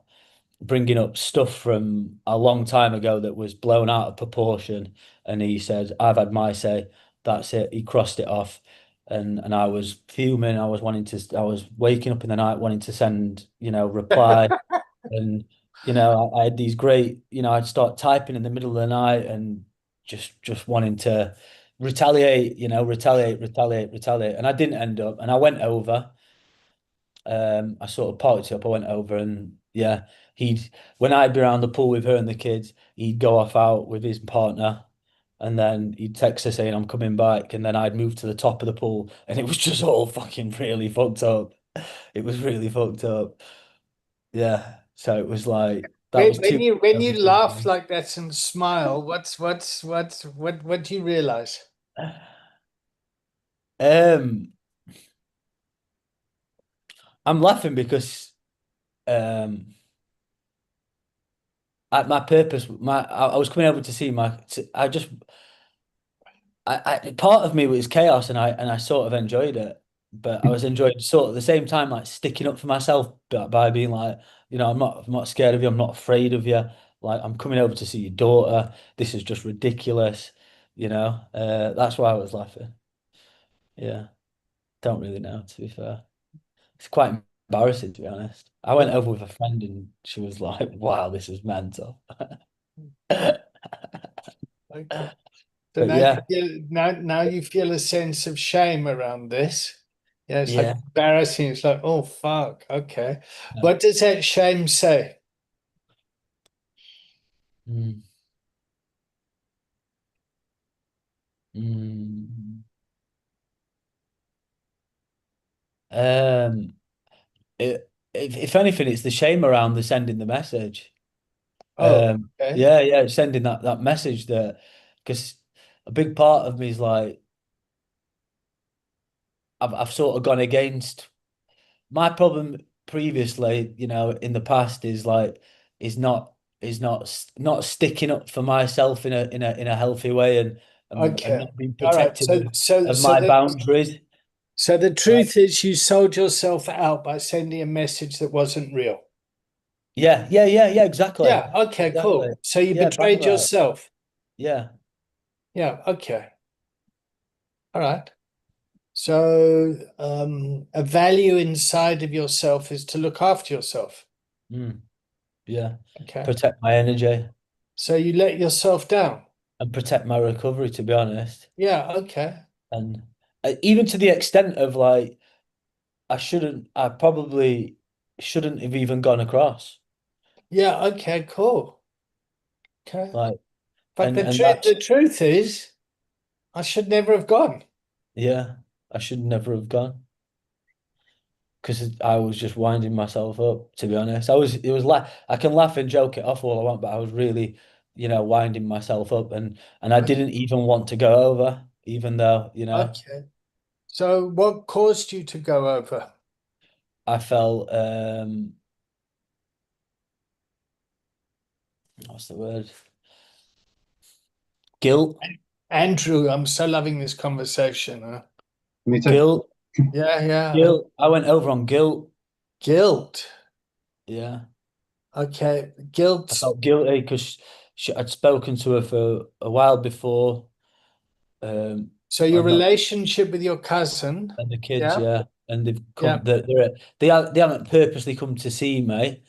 bringing up stuff from a long time ago that was blown out of proportion. And he said, I've had my say. That's it. He crossed it off. and I was fuming. I was waking up in the night wanting to send, reply. And, I had these great, I'd start typing in the middle of the night and just wanting to retaliate, retaliate. And I didn't end up, and I went over. I sort of parked it up. I went over, and yeah, when I'd be around the pool with her and the kids, he'd go off out with his partner, and then he'd text her saying I'm coming back, and then I'd move to the top of the pool, and it was just all fucking really fucked up. It was really fucked up. Yeah. So it was like that was When too. you laugh like that and smile, what do you realize? Um, I'm laughing because my purpose, I was coming over to see I just part of me was chaos, and I sort of enjoyed it, but I was enjoying sort of at the same time like sticking up for myself by being like, I'm not scared of you, I'm not afraid of you. Like, I'm coming over to see your daughter. This is just ridiculous, That's why I was laughing. Yeah, don't really know, to be fair. It's quite embarrassing, to be honest. I went Yeah. over with a friend and she was like, "Wow, this is mental." But Okay. So now yeah, now you feel a sense of shame around this. Yeah, it's like yeah. embarrassing. It's like, oh fuck, okay. What does that shame say? Mm, mm. Um, if anything, it's the shame around the sending the message. Oh, okay. Yeah, yeah, sending that message that because a big part of me is like I've sort of gone against my problem previously, in the past is like is not not sticking up for myself in a healthy way and Okay. not being All right. protective of So my boundaries. the Right. truth is you sold yourself out by sending a message that wasn't real. Yeah, yeah, yeah, yeah, exactly. Yeah, okay, Exactly. cool. So you Yeah, bang on betrayed that. yourself. Yeah. Yeah, okay. All right. So a value inside of yourself is to look after yourself. Mm, yeah. Okay. Protect my energy So you let yourself down. and protect my recovery, to be honest. Yeah, okay. And even to the extent of like I probably shouldn't have even gone across. Yeah, okay, cool. Okay. Like, But and that's, the truth is I should never have gone. yeah, I should never have gone because I was just winding myself up, to be honest. It was like, I can laugh and joke it off all I want, but I was really, winding myself up, and I didn't even want to go over, even though, Okay. So what caused you to go over? I felt, what's the word? Guilt, Andrew, I'm so loving this conversation. Huh? Me too. guilt, Yeah, yeah. guilt. I went over on guilt. Guilt. Yeah. Okay. I Guilt. felt guilty because I'd spoken to her for a while before, um, So your and not relationship with your cousin. and the kids, Yeah, yeah, and they've yeah. come. They haven't purposely come to see me.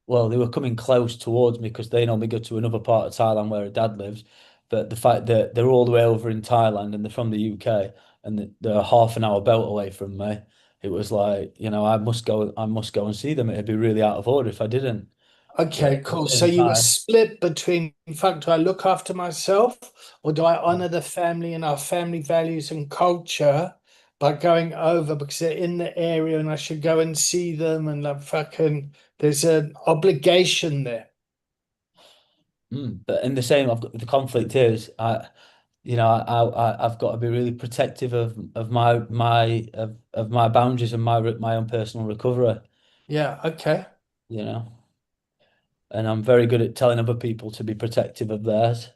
Well, they were coming close towards me because they normally go to another part of Thailand where her dad lives. But the fact that they're all the way over in Thailand and they're from the UK and they're half an hour boat away from me, it was like, I must go and see them. It'd be really out of order if I didn't. But Okay, at the cool. So same you were time, split between, in fact, do I look after myself or do I honor the family and our family values and culture by going over because they're in the area and I should go and see them and like fucking, there's an obligation there. but in the same, I've got the conflict is I've got to be really protective of of my boundaries and my own personal recovery, Yeah, okay. you know. And I'm very good at telling other people to be protective of theirs.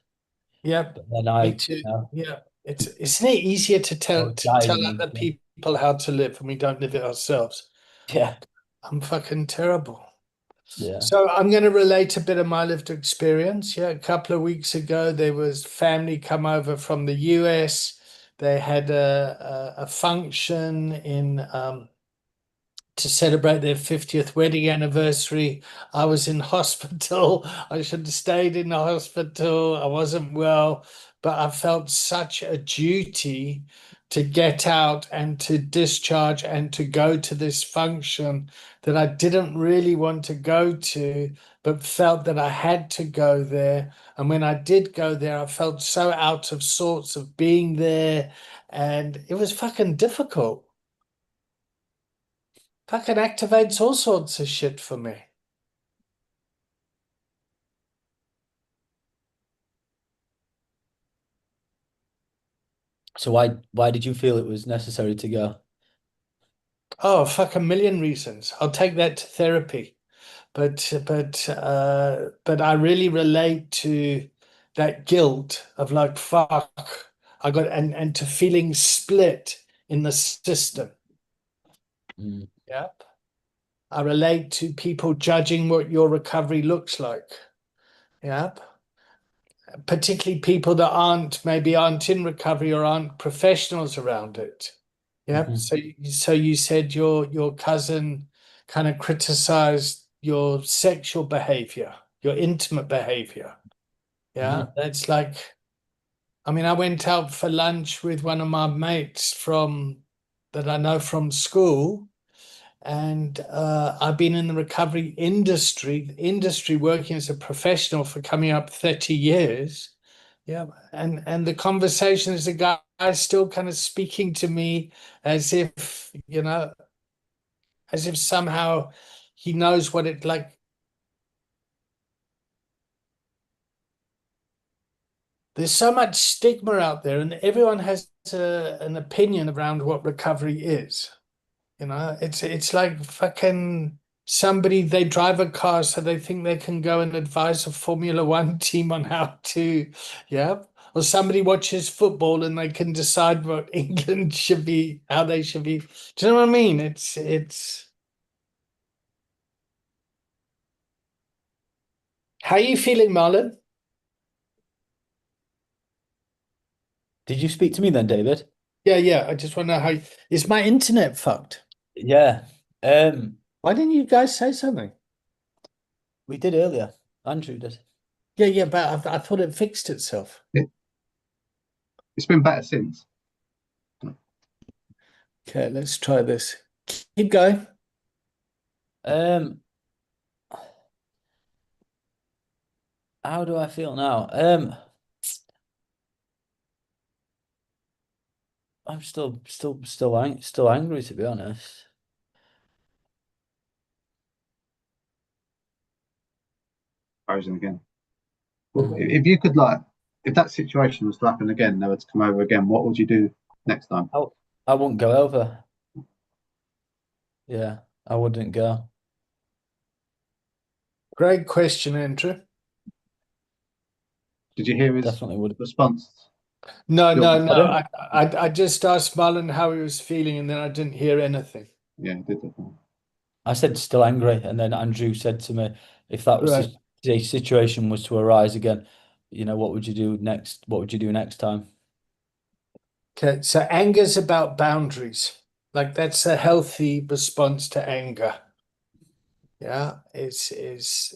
Yeah, But then me too. Yeah. Isn't it easier to I tell was dying other inside. people how to live when we don't live it ourselves? Yeah, I'm fucking terrible. yeah. So I'm going to relate a bit of my lived experience. Yeah, a couple of weeks ago, there was family come over from the US. They had a function in to celebrate their 50th wedding anniversary. I was in hospital. I should have stayed in the hospital. I wasn't well, but I felt such a duty to get out and to discharge and to go to this function that I didn't really want to go to, but felt that I had to go there. And when I did go there, I felt so out of sorts of being there, and it was fucking difficult. Fucking activates all sorts of shit for me. So why did you feel it was necessary to go? Oh, fuck, a million reasons. I'll take that to therapy. But I really relate to that guilt of like, fuck, I got and to feeling split in the system. Mm. Yep. I relate to people judging what your recovery looks like. Yep. Particularly people that aren't in recovery or aren't professionals around it. Yeah. Mhm. So you said your cousin kind of criticized your sexual behavior, your intimate behavior. Yeah. Mhm. That's like, I mean, I went out for lunch with one of my mates from that I know from school, and I've been in the recovery industry working as a professional for coming up 30 years. Yeah, and the conversation is the guy still kind of speaking to me as if, as if somehow he knows what it like. There's so much stigma out there, and everyone has an opinion around what recovery is. It's like fucking somebody, they drive a car so they think they can go and advise a Formula One team on how to, yeah. Or somebody watches football and they can decide what England should be, how they should be. Do you know what I mean? It's how are you feeling, Marlon? Did you speak to me then, David? Yeah. I just want to know is my internet fucked? Yeah. Why didn't you guys say something? We did earlier. Andrew did. Yeah, but I thought it fixed itself. It's been better since. Okay, let's try this. Keep going. Um, how do I feel now? I'm still angry, to be honest. Frozen again. Well, Mm. if you could if that situation was to happen again, they were to come over again, what would you do next time? I I wouldn't go over. Yeah, I wouldn't go. Great question, Andrew. Did you hear his Definitely would. response? No, Your, no, no. Pardon? I just asked Marlon how he was feeling, and then I didn't hear anything. yeah, did it. I said still angry, and then Andrew said to me, if that was Right. the situation was to arise again, what would you do next? What would you do next time? Okay. So anger's about boundaries. Like that's a healthy response to anger. Yeah. Is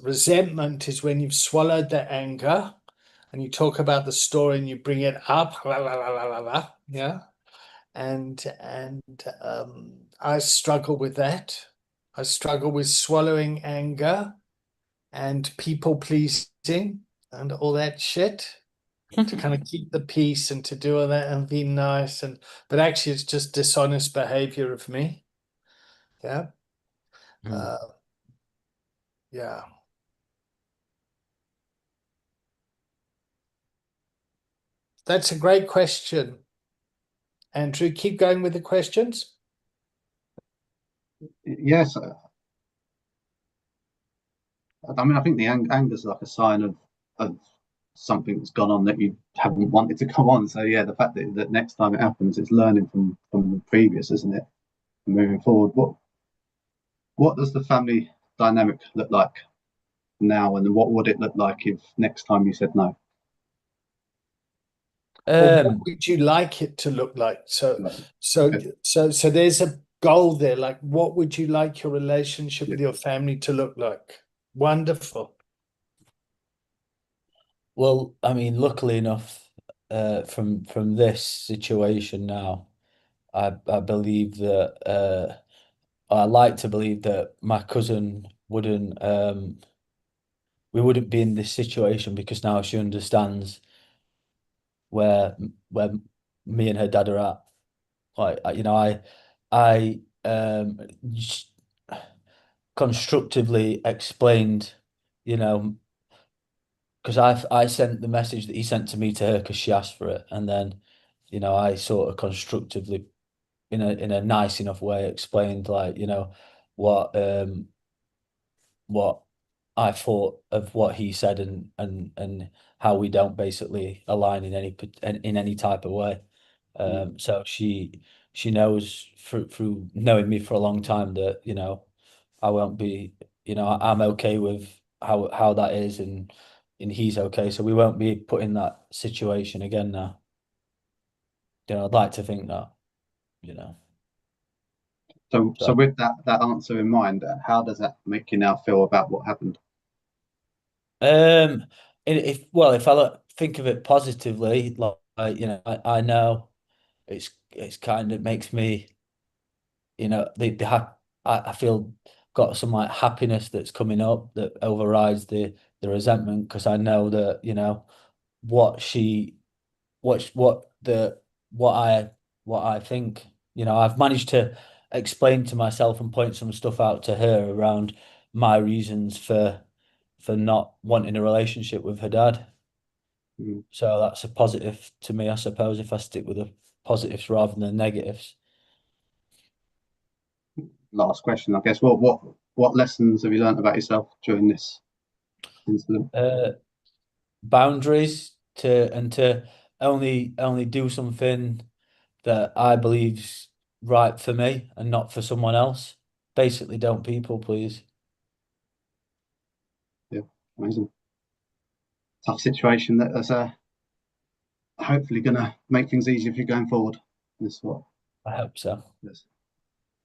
resentment is when you've swallowed the anger and you talk about the story and you bring it up. La, la, la, la, la, la, yeah. And I struggle with that. I struggle with swallowing anger and people pleasing and all that shit to kind of keep the peace and to do all that and be nice, and but actually it's just dishonest behavior of me. Yeah. Mm. Uh, yeah. That's a great question, Andrew. Keep going with the questions. Yes, I mean, I think the anger's like a sign of something that's gone on that you haven't wanted to come on. So yeah, the fact that next time it happens, it's learning from the previous, isn't it? And moving forward, what does the family dynamic look like now, and what would it look like if next time you said no? Or what Um, would you like it to look like? So, Like, so, okay, so there's a goal there. Like, what would you like your relationship yeah, with your family to look like? Wonderful. well, I mean, luckily enough, from this situation now, I believe that I like to believe that my cousin wouldn't we wouldn't be in this situation because now she understands where me and her dad are at. Like you know, I constructively explained, you know, because I sent the message that he sent to me to her because she asked for it, and then you know I sort of constructively in a nice enough way explained like you know what what I thought of what he said and how we don't basically align in any type of way. mm, So she knows through knowing me for a long time that you know I won't be you know I'm okay with how that is and he's okay. So we won't be put in that situation again now. You know, I'd like to think that you know. so So with that answer in mind, how does that make you now feel about what happened? if well if I think of it positively, like you know I know it's kind of makes me you know I feel got some like happiness that's coming up that overrides the resentment because I know that you know what she what the what I what I think you know I've managed to explain to myself and point some stuff out to her around my reasons for not wanting a relationship with her dad. Mm, So that's a positive to me, I suppose, if I stick with the positives rather than the negatives. last question, I guess. What lessons have you learned about yourself during this incident? Uh, Boundaries to only do something that I believe's right for me and not for someone else. Basically, don't people please. Yeah, amazing. Tough situation that is hopefully going to make things easier for you going forward. That's what. I hope so. Yes.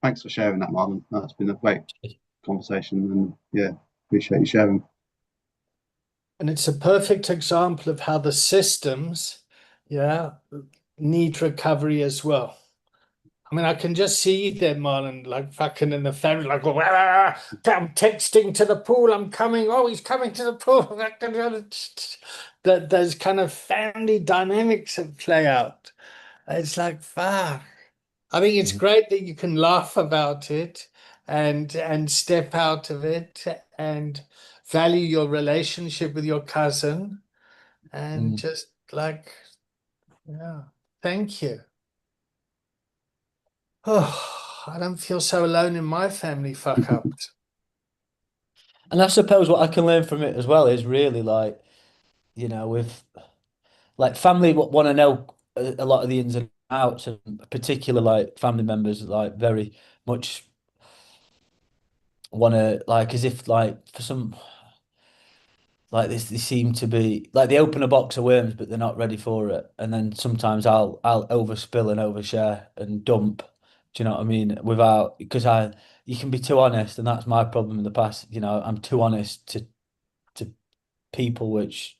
Thanks for sharing that, Marlon. That's been a great conversation, and yeah, appreciate you sharing. And it's a perfect example of how the systems, yeah, need recovery as well. I mean, I can just see you there, Marlon, like fucking in the family, like, "Ah, I'm texting to the pool, I'm coming. Oh, he's coming to the pool." That those kind of family dynamics that play out. It's like, fuck. I think it's Mhm. great that you can laugh about it and step out of it and value your relationship with your cousin and Mm. just like, yeah, thank you. Oh, I don't feel so alone in my family fuck ups. And I suppose what I can learn from it as well is really like, you know, with like family want to know a lot of the ins and outs, and particular like family members like very much want to like as if like for some like this they seem to be like they open a box of worms but they're not ready for it, and then sometimes I'll overspill and overshare and dump. Do you know what I mean? Without because I you can be too honest, and that's my problem in the past. You know, I'm too honest to people which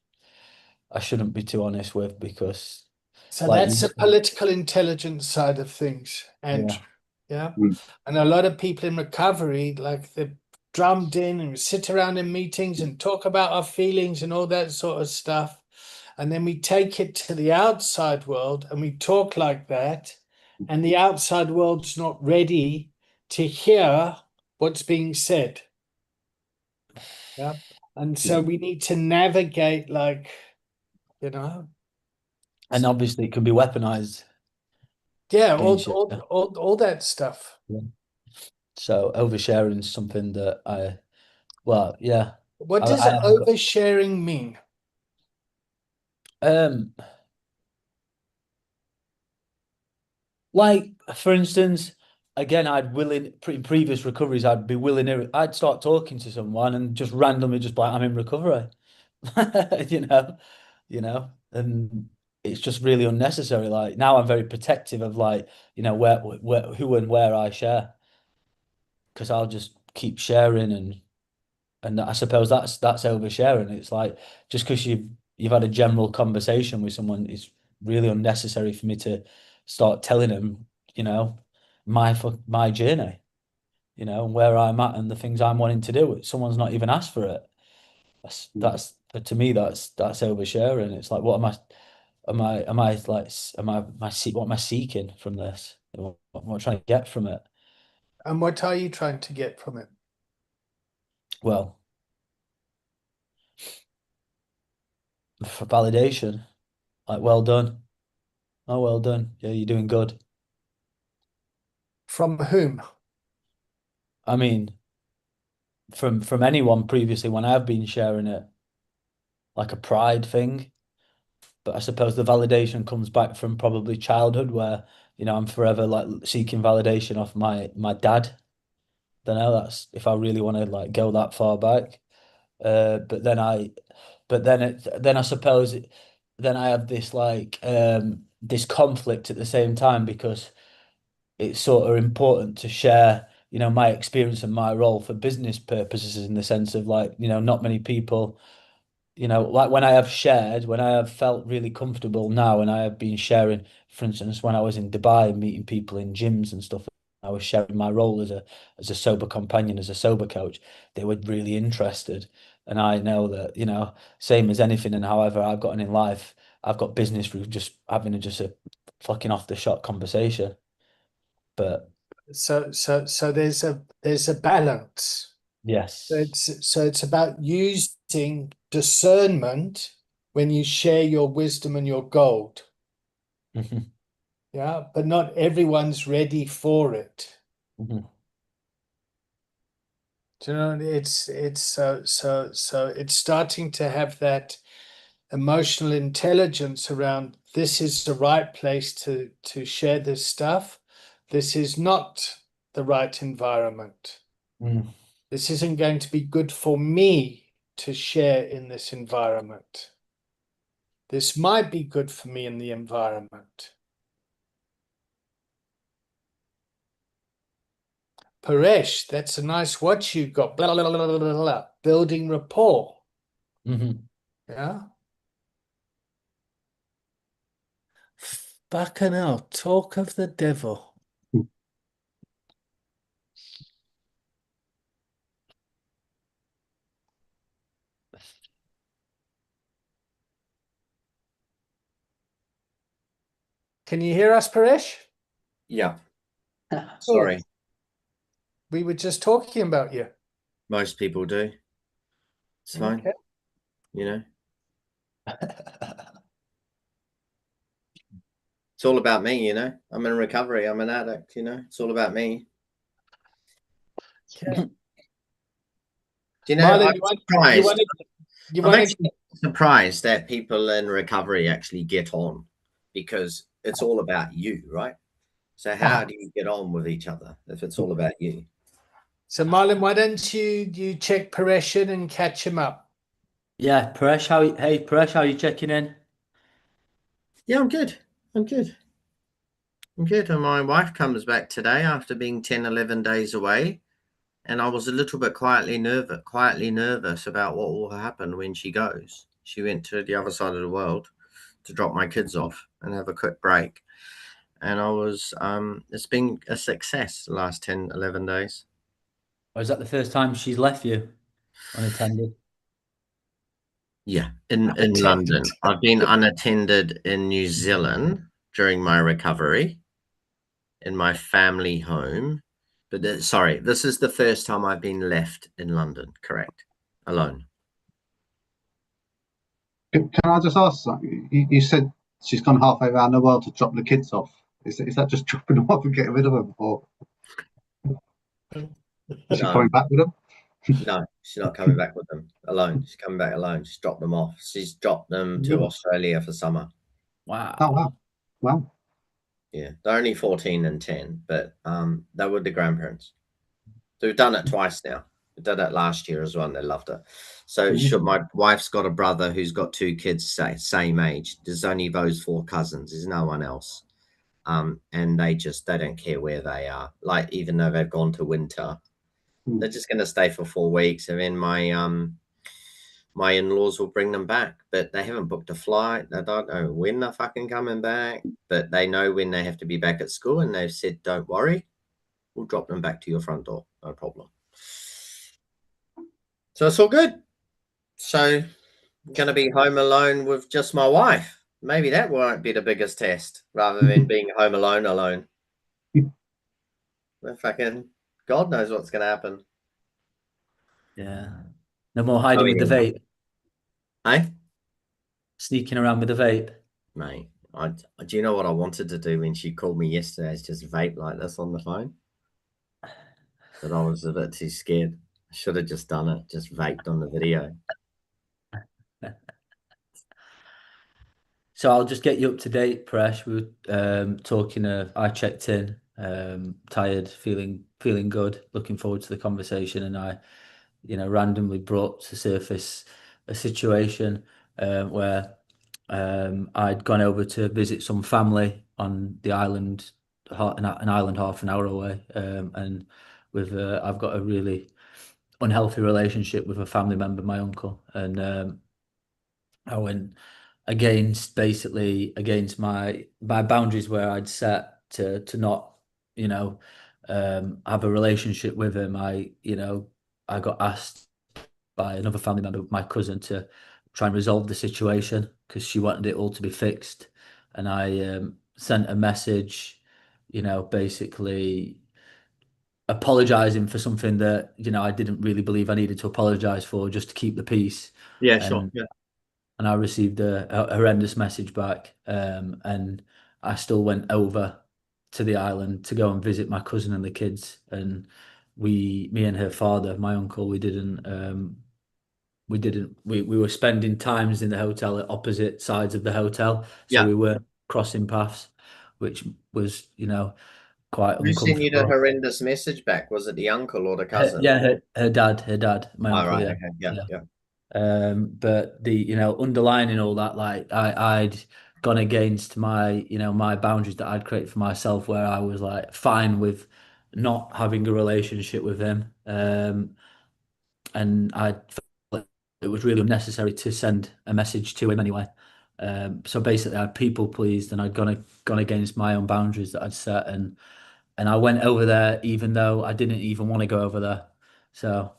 I shouldn't be too honest with because So like that's you the political intelligence side of things, yeah. Andrew. Yeah. Mm, And a lot of people in recovery, like they're drummed in and we sit around in meetings and talk about our feelings and all that sort of stuff. And then we take it to the outside world and we talk like that. And the outside world's not ready to hear what's being said. Yeah. And yeah, so we need to navigate, like, you know, And obviously it can be weaponized yeah, against you. Yeah. all that stuff. Yeah. So oversharing is something that well, yeah, What does I have got. oversharing mean? Um, like for instance, again, in previous recoveries, I'd be willing. I'd start talking to someone and just randomly just be like I'm in recovery, you know, and it's just really unnecessary. Like now I'm very protective of like, where who and where I share, because I'll just keep sharing, and I suppose that's oversharing. It's like just because you've had a general conversation with someone, it's really unnecessary for me to start telling them, my journey, and where I'm at and the things I'm wanting to do. Someone's not even asked for it. That's to me that's oversharing. It's like, what am I like what am I seeking from this? What am I trying to get from it? And what are you trying to get from it? Well, for validation, like, well done. Oh, well done. Yeah, you're doing good. From whom? I mean, from anyone previously when I've been sharing it, like a pride thing. But I suppose the validation comes back from probably childhood, where I'm forever like seeking validation off my dad. Don't know. That's if I really want to like go that far back. But then I suppose then I have this like this conflict at the same time, because it's sort of important to share, my experience and my role for business purposes, in the sense of like, not many people, like when I have felt really comfortable now, and I have been sharing, for instance, when I was in Dubai meeting people in gyms and stuff, I was sharing my role as a sober companion, as a sober coach. They were really interested. And I know that, same as anything, and however I've gotten in life, I've got business through just having just a fucking off the shot conversation. But So there's a balance. yes. So it's about using discernment when you share your wisdom and your gold. Mhm, Yeah, but not everyone's ready for it. mhm, Do you know, it's it's starting to have that emotional intelligence around, this is the right place to share this stuff. This is not the right environment. mm, This isn't going to be good for me to share in this environment. This might be good for me in the environment. Paresh, that's a nice watch you've got. Blah, blah, blah, blah, blah, blah. Building rapport. mhm. Yeah. Fucking hell, talk of the devil. Can you hear us, Paresh? Yeah, Cool. sorry. We were just talking about you. Most people do. It's fine, Okay. you know. It's all about me, you know. I'm in recovery. I'm an addict, you know. It's all about me. Okay. Do you know, Marlon, I'm surprised. you I'm want actually surprised that people in recovery actually get on, because it's all about you, right? So how do you get on with each other if it's all about you? So Marlon, why don't you check Paresh in and catch him up? Yeah, Paresh, hey Paresh, how are you checking in? Yeah, I'm good. I'm good. I'm good. And my wife comes back today after being 10, 11 days away. And I was a little bit quietly nervous about what will happen when she goes. She went to the other side of the world to drop my kids off and have a quick break. And it's been a success the last 10, 11 days. Or is that the first time she's left you unattended? Yeah, in Unattended. London. I've been unattended in New Zealand during my recovery in my family home. But sorry, this is the first time I've been left in London, correct? Alone. Can I just ask something? You said she's gone halfway around the world to drop the kids off. Is that just dropping them off and getting rid of them, or is she No. coming back with them? No, she's not coming back with them alone. She's coming back alone. She's dropped them off. She's dropped them to Australia for summer. Oh Wow. wow, wow. Yeah, they're only 14 and 10, but they were the grandparents. So we've done it twice now. I did it last year as well, and they loved it. So Mhm. my wife's got a brother who's got 2 kids same age. There's only those 4 cousins. There's no one else. And they don't care where they are. Like, even though they've gone to winter, they're just going to stay for 4 weeks, and then my in-laws will bring them back, but they haven't booked a flight. They don't know when they're fucking coming back, but they know when they have to be back at school, and they've said, don't worry, we'll drop them back to your front door, no problem. So it's all good. So I'm going to be home alone with just my wife. Maybe that won't be the biggest test, rather than being home alone. But fucking God knows what's going to happen. Yeah. No more hiding with the yeah. vape, Hey, sneaking around with the vape. mate, do you know what I wanted to do when she called me yesterday? Is just vape like this on the phone. But I was a bit too scared. I should have just done it, just vaped on the video. So I'll just get you up to date, Presh. We were talking. I checked in, tired, feeling good, looking forward to the conversation, and I, randomly brought to surface a situation where I'd gone over to visit some family on the island, an island half an hour away, and with I've got a really unhealthy relationship with a family member, my uncle, and I went against my boundaries where I'd set to not, have a relationship with him. I got asked by another family member, my cousin, to try and resolve the situation because she wanted it all to be fixed. And I sent a message, basically apologizing for something that, I didn't really believe I needed to apologize for, just to keep the peace. Yeah, sure. And Yeah. and I received a horrendous message back. And I still went over to the island to go and visit my cousin and the kids. And me and her father, my uncle, we were spending times in the hotel at opposite sides of the hotel, so Yeah. we were crossing paths, which was, quite Who sent you the uncomfortable. horrendous message back? Was it the uncle or the cousin? Yeah, her dad, my Oh, uncle, right. yeah. Okay. Yeah. Yeah. Yeah. But the underlining all that, like I'd gone against my boundaries that I'd created for myself, where I was like fine with not having a relationship with him, and I felt it was really unnecessary to send a message to him anyway. So basically, I'd people pleased, and I'd gone against my own boundaries that I'd set, and I went over there even though I didn't even want to go over there. So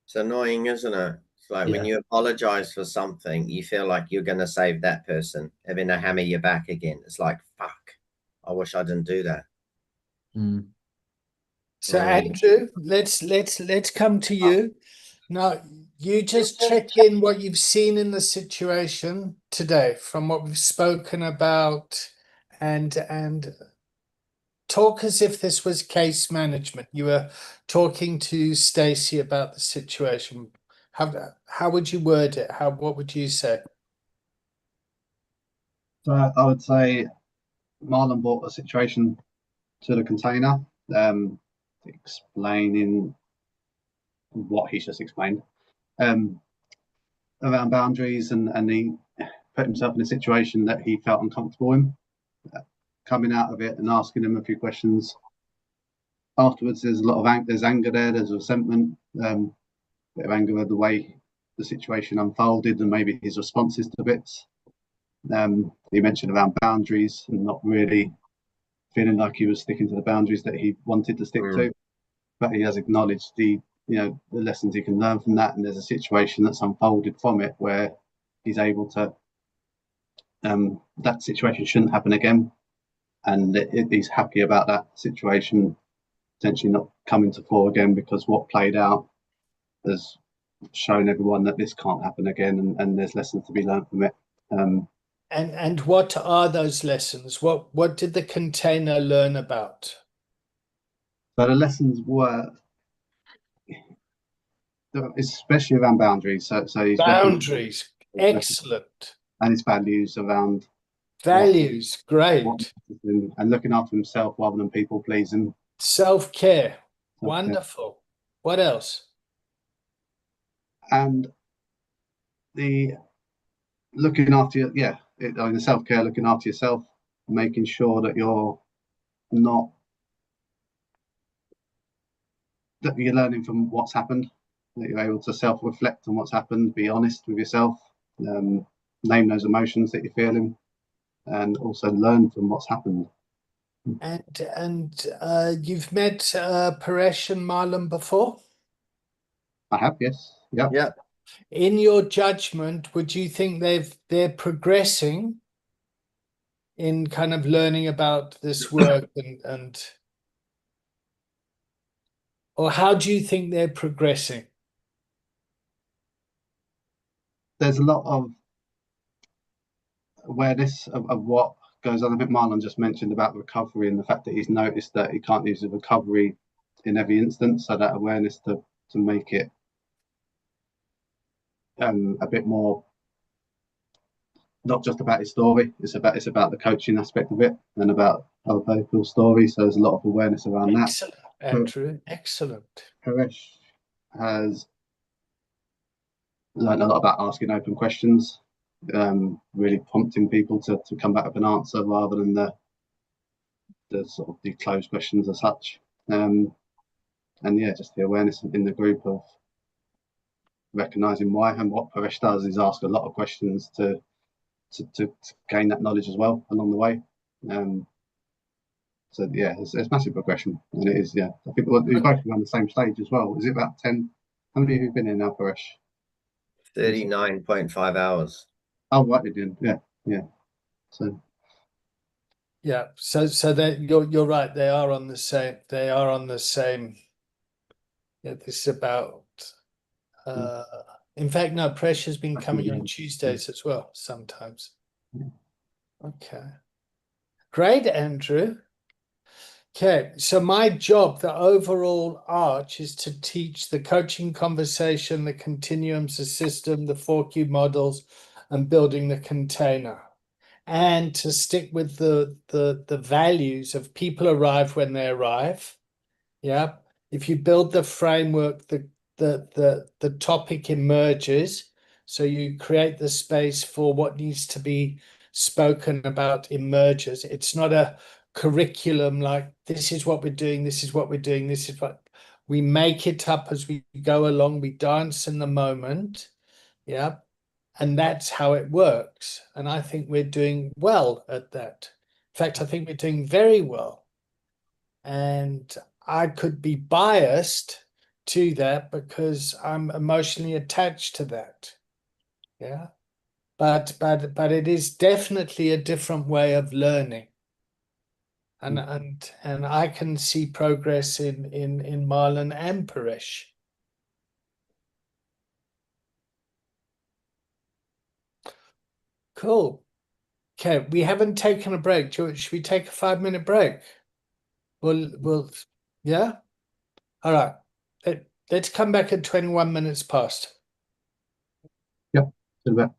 It's annoying, isn't it? It's like when yeah. you apologize for something, you feel like you're going to save that person, and then they hammer you back again. It's like, fuck, I wish I didn't do that. Mm. So Mm. Andrew, let's come to you. Now, you just check in what you've seen in the situation today from what we've spoken about, and talk as if this was case management. You were talking to Stacey about the situation. How would you word it? What would you say? So I would say Marlon brought a situation to the container, explaining what he's just explained, um, around boundaries, and he put himself in a situation that he felt uncomfortable in. Coming out of it and asking him a few questions. Afterwards, there's a lot of there's anger there, there's resentment, bit of anger at the way the situation unfolded and maybe his responses to bits. He mentioned around boundaries and not really feeling like he was sticking to the boundaries that he wanted to stick to, but he has acknowledged the lessons he can learn from that, and there's a situation that's unfolded from it where he's able to that situation shouldn't happen again, and he's happy about that situation potentially not coming to fore again, because what played out has shown everyone that this can't happen again, and there's lessons to be learned from it. And what are those lessons? What did the container learn about? So the lessons were, especially around boundaries. So he's Boundaries. Excellent. and his values around Values. what Great. and looking after himself rather than people pleasing. Self-care. Self-care. Wonderful. What else? and the looking after your, the self-care, looking after yourself, making sure that you're not, that you're learning from what's happened, that you're able to self-reflect on what's happened, be honest with yourself, name those emotions that you're feeling, and also learn from what's happened. And you've met Paresh and Marlon before? I have, yes. Yeah. Yeah. In your judgment, would you think they're progressing in kind of learning about this work and or how do you think they're progressing? There's a lot of awareness of what goes on. I think Marlon just mentioned about recovery and the fact that he's noticed that he can't use the recovery in every instance. So that awareness to make it a bit more, not just about his story. It's about the coaching aspect of it and about other people's stories. So there's a lot of awareness around that. Excellent, Andrew. Excellent. Paresh has learned a lot about asking open questions, really prompting people to come back with an answer rather than the sort of the closed questions as such. And yeah, just the awareness in the group of recognizing why. And what Paresh does is ask a lot of questions to gain that knowledge as well along the way. So yeah, it's massive progression, and it is, yeah. I think we're both on the same stage as well. Is it about 10? How many of you have been in now, Paresh? 39.5 hours. Oh, right, you did. Yeah. So Yeah, so that you're right, they are on the same, yeah, this is about in fact, no, Pressure's been coming on Tuesdays as well sometimes. Okay. Great, Andrew. Okay, so my job, the overall arch, is to teach the coaching conversation, the continuums, the system, the 4Q models, and building the container. And to stick with the values of people arrive when they arrive. Yeah. If you build the framework, the topic emerges. So you create the space for what needs to be spoken about emerges. It's not a curriculum like this is what we're doing, this is what we're doing, this is what we make it up as we go along, we dance in the moment. Yeah. And that's how it works. And I think we're doing well at that. In fact, I think we're doing very well. And I could be biased to that because I'm emotionally attached to that. Yeah. But it is definitely a different way of learning. And I can see progress in Marlon and Paresh. Cool. Okay, we haven't taken a break. Should we take a 5-minute break? We'll yeah. All right. Let's come back at 21 minutes past. yeah, so that.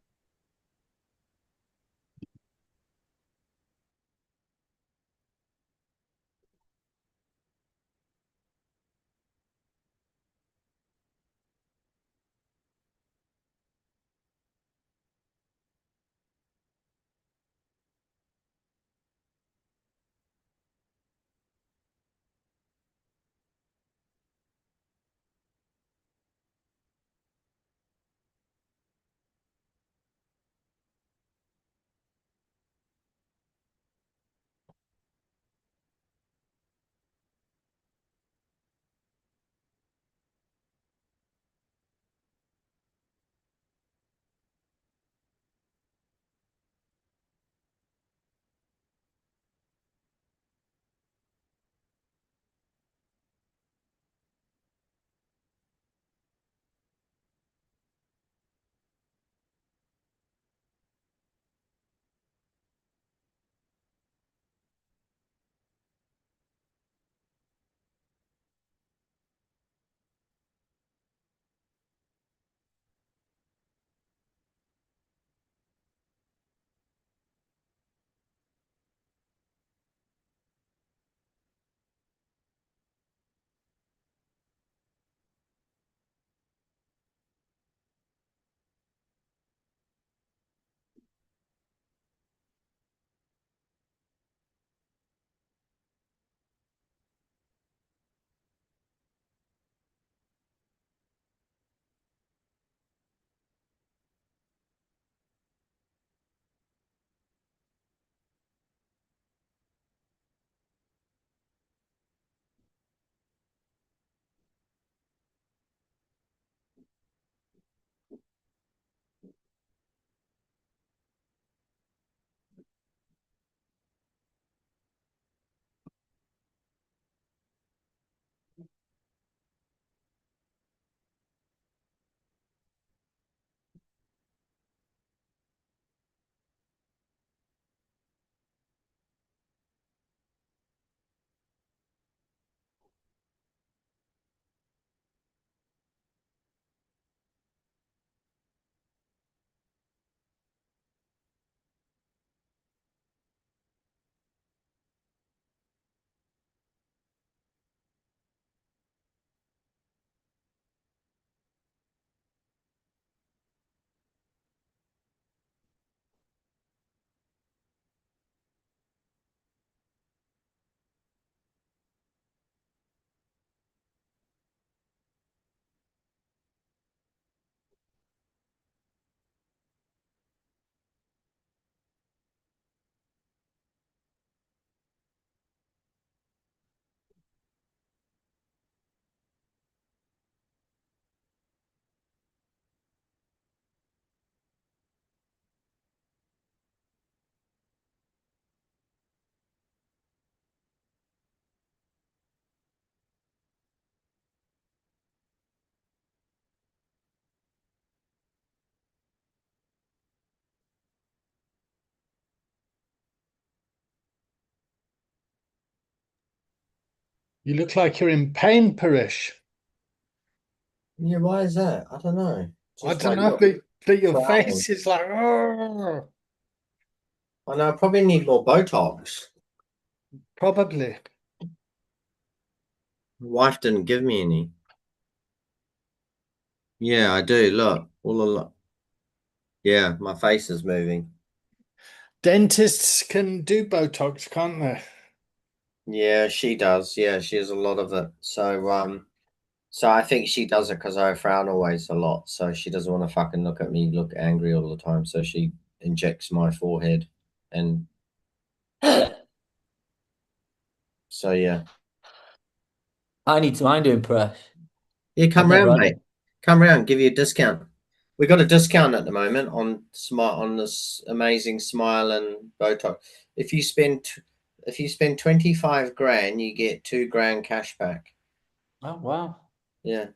You look like you're in pain, Paresh. Yeah, why is that? I don't know. I Just don't like know, but your frowning. face is like, oh, I know. I probably need more Botox. probably. My wife didn't give me any. Yeah, I do. Look, all a lot. Yeah, my face is moving. Dentists can do Botox, can't they? Yeah, she does. Yeah, she has a lot of it. So I think she does it because I frown always a lot. So she doesn't want to fucking look at me, look angry all the time. So she injects my forehead, and so yeah. I need to mind doing press. Yeah, come I've never round, had mate. it. Come round, give you a discount. We got a discount at the moment on smart on this amazing smile and Botox. If you spend if you spend 25 grand, you get 2 grand cash back. Oh wow. Yeah.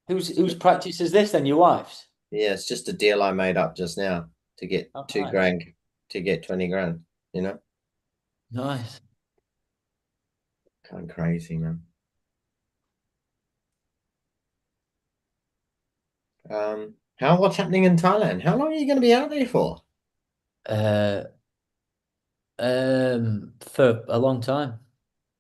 Whose practice is this then? Your wife's? Yeah, it's just a deal I made up just now to get Oh, two nice. grand to get 20 grand, you know? Nice. Kind of crazy, man. What's happening in Thailand? How long are you going to be out there for? Uh, for a long time.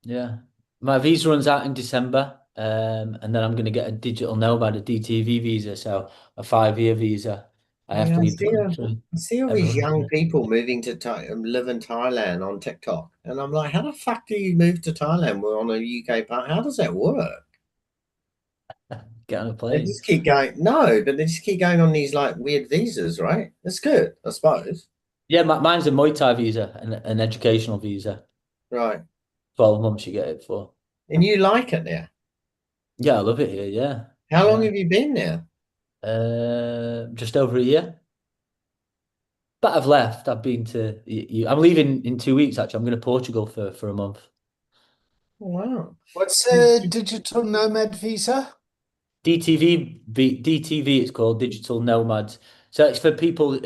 Yeah. My visa runs out in December. And then I'm going to get a digital nomad, a DTV visa, so a 5-year visa. I have Yeah, to leave the country I see all these every. young people moving to live in Thailand on TikTok, and I'm like, how the fuck do you move to Thailand? We're on a UK part. How does that work? Get on a They plane. just keep going. No, but they just keep going on these like weird visas, right? That's good, I suppose. Yeah, mine's a Muay Thai visa, an educational visa. Right. 12 months you get it for. And you like it there? Yeah, I love it here. Yeah. How long Yeah. have you been there? Just over a year. But I've left. I've been to. I'm leaving in 2 weeks. Actually, I'm going to Portugal for a month. Wow. What's a digital nomad visa? DTV. It's called Digital Nomads. So it's for people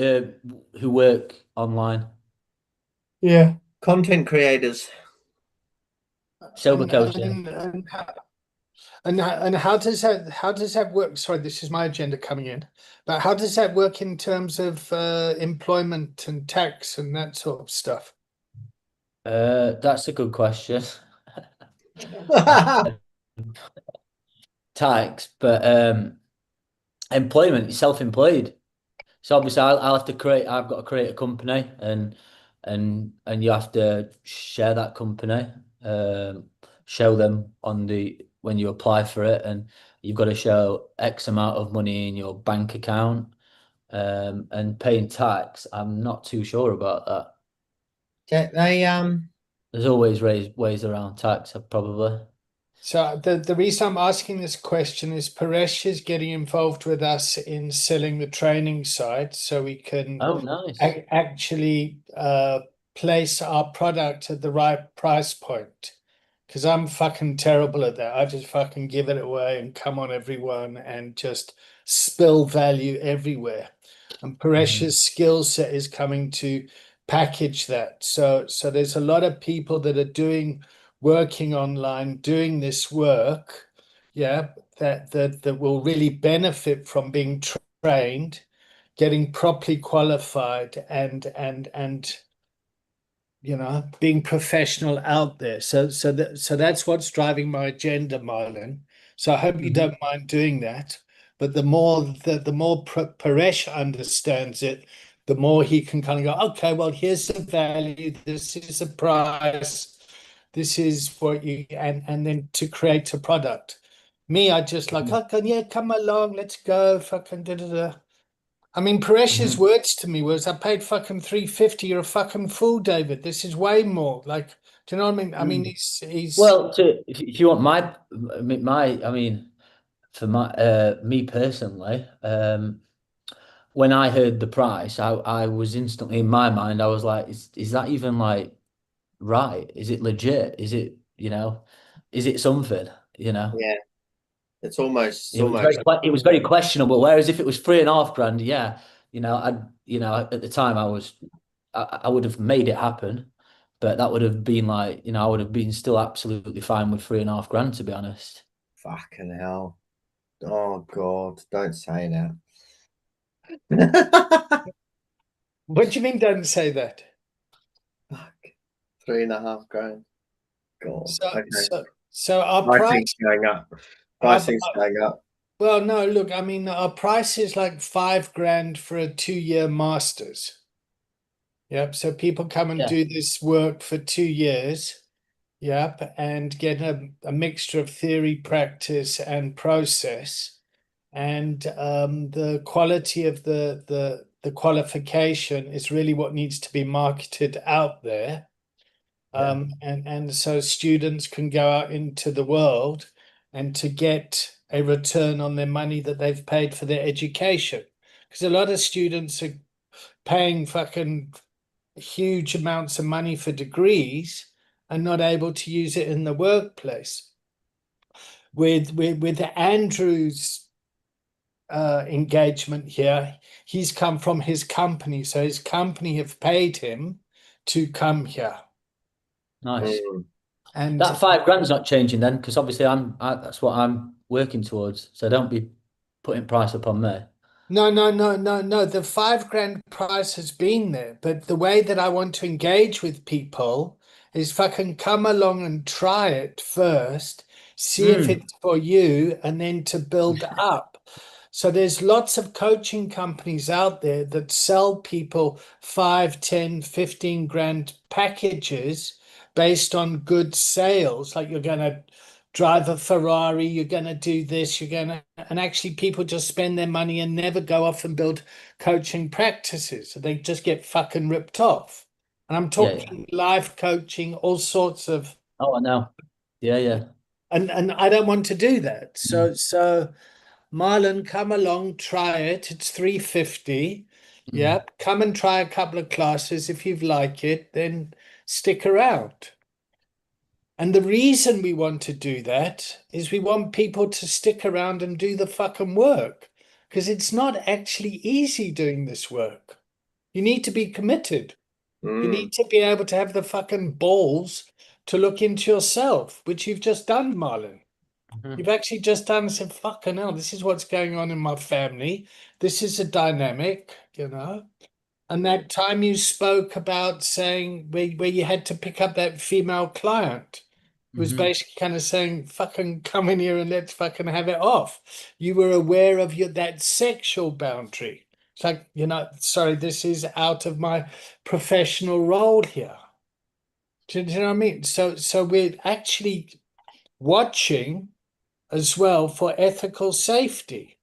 who work online. Yeah. Content creators. Sober And coaster. and how does that work? Sorry, this is my agenda coming in. But how does that work in terms of employment and tax and that sort of stuff? That's a good question. Tax, but employment, you're self-employed. So obviously, I'll have to create. I've got to create a company, and you have to share that company. Show them on the when you apply for it, and you've got to show X amount of money in your bank account. And paying tax, I'm not too sure about that. they There's always ways around tax, probably. So the reason I'm asking this question is Paresh is getting involved with us in selling the training side, so we can Oh, nice. actually place our product at the right price point. Because I'm fucking terrible at that. I just fucking give it away and come on everyone and just spill value everywhere. And Paresh's skill set is coming to package that. So there's a lot of people that are working online, doing this work, yeah, that will really benefit from being trained, getting properly qualified and being professional out there. So that's what's driving my agenda, Marlon. So I hope you don't mind doing that. But the more Paresh understands it, the more he can kind of go, okay, well, here's the value, this is the price, this is what you and then to create a product. Me, I just like, okay, yeah, come along, let's go, fucking da da da. I mean, Paresh's Mhm. words to me was, "I paid fucking 350. You're a fucking fool, David. This is way more." Like, do you know what I mean? I mean, he's Well, if you want I mean, for me personally, when I heard the price, I was instantly in my mind, I was like, is that even like right? Is it legit? Is it something? You know, yeah, it's it was almost it was very questionable. Whereas if it was 3.5 grand, yeah, I at the time I would have made it happen. But that would have been like, I would have been still absolutely fine with 3.5 grand, to be honest. Fucking hell. Oh God, don't say that. What do you mean? Don't say that. Fuck. 3.5 grand. God. So, Okay. so our Pricing's price. going up. Our, Pricing's going up. well, no, look, I mean, our price is like 5 grand for a 2-year master's. Yep. So people come and Yeah. do this work for 2 years. Yep. And get a mixture of theory, practice, and process. And the quality of the qualification is really what needs to be marketed out there. And so students can go out into the world and to get a return on their money that they've paid for their education. Because a lot of students are paying fucking huge amounts of money for degrees and not able to use it in the workplace. With Andrew's engagement here, he's come from his company, so his company have paid him to come here. Nice. And That 5 grand's not changing then, because obviously that's what I'm working towards. So don't be putting price up on me. no, no. The 5 grand price has been there, but the way that I want to engage with people is fucking come along and try it first, see if it's for you, and then to build up. So there's lots of coaching companies out there that sell people 5, 10, 15 grand packages based on good sales. Like you're going to drive a Ferrari, you're going to do this, and actually people just spend their money and never go off and build coaching practices. So they just get fucking ripped off. And I'm Yeah, yeah. talking life coaching, all sorts of, Oh, I know. Yeah. and I don't want to do that. Mm. So Marlon, come along, try it. It's 350. Yeah, come and try a couple of classes. If you like it, then stick around. And the reason we want to do that is we want people to stick around and do the fucking work. Because it's not actually easy doing this work. You need to be committed. You need to be able to have the fucking balls to look into yourself, which you've just done, Marlon. You've actually just done and said, fucking hell, this is what's going on in my family. This is a dynamic, And that time you spoke about saying where you had to pick up that female client was basically kind of saying, fucking come in here and let's fucking have it off. You were aware of that sexual boundary. It's like, sorry, this is out of my professional role here. Do you know what I mean? So we're actually watching as well for ethical safety.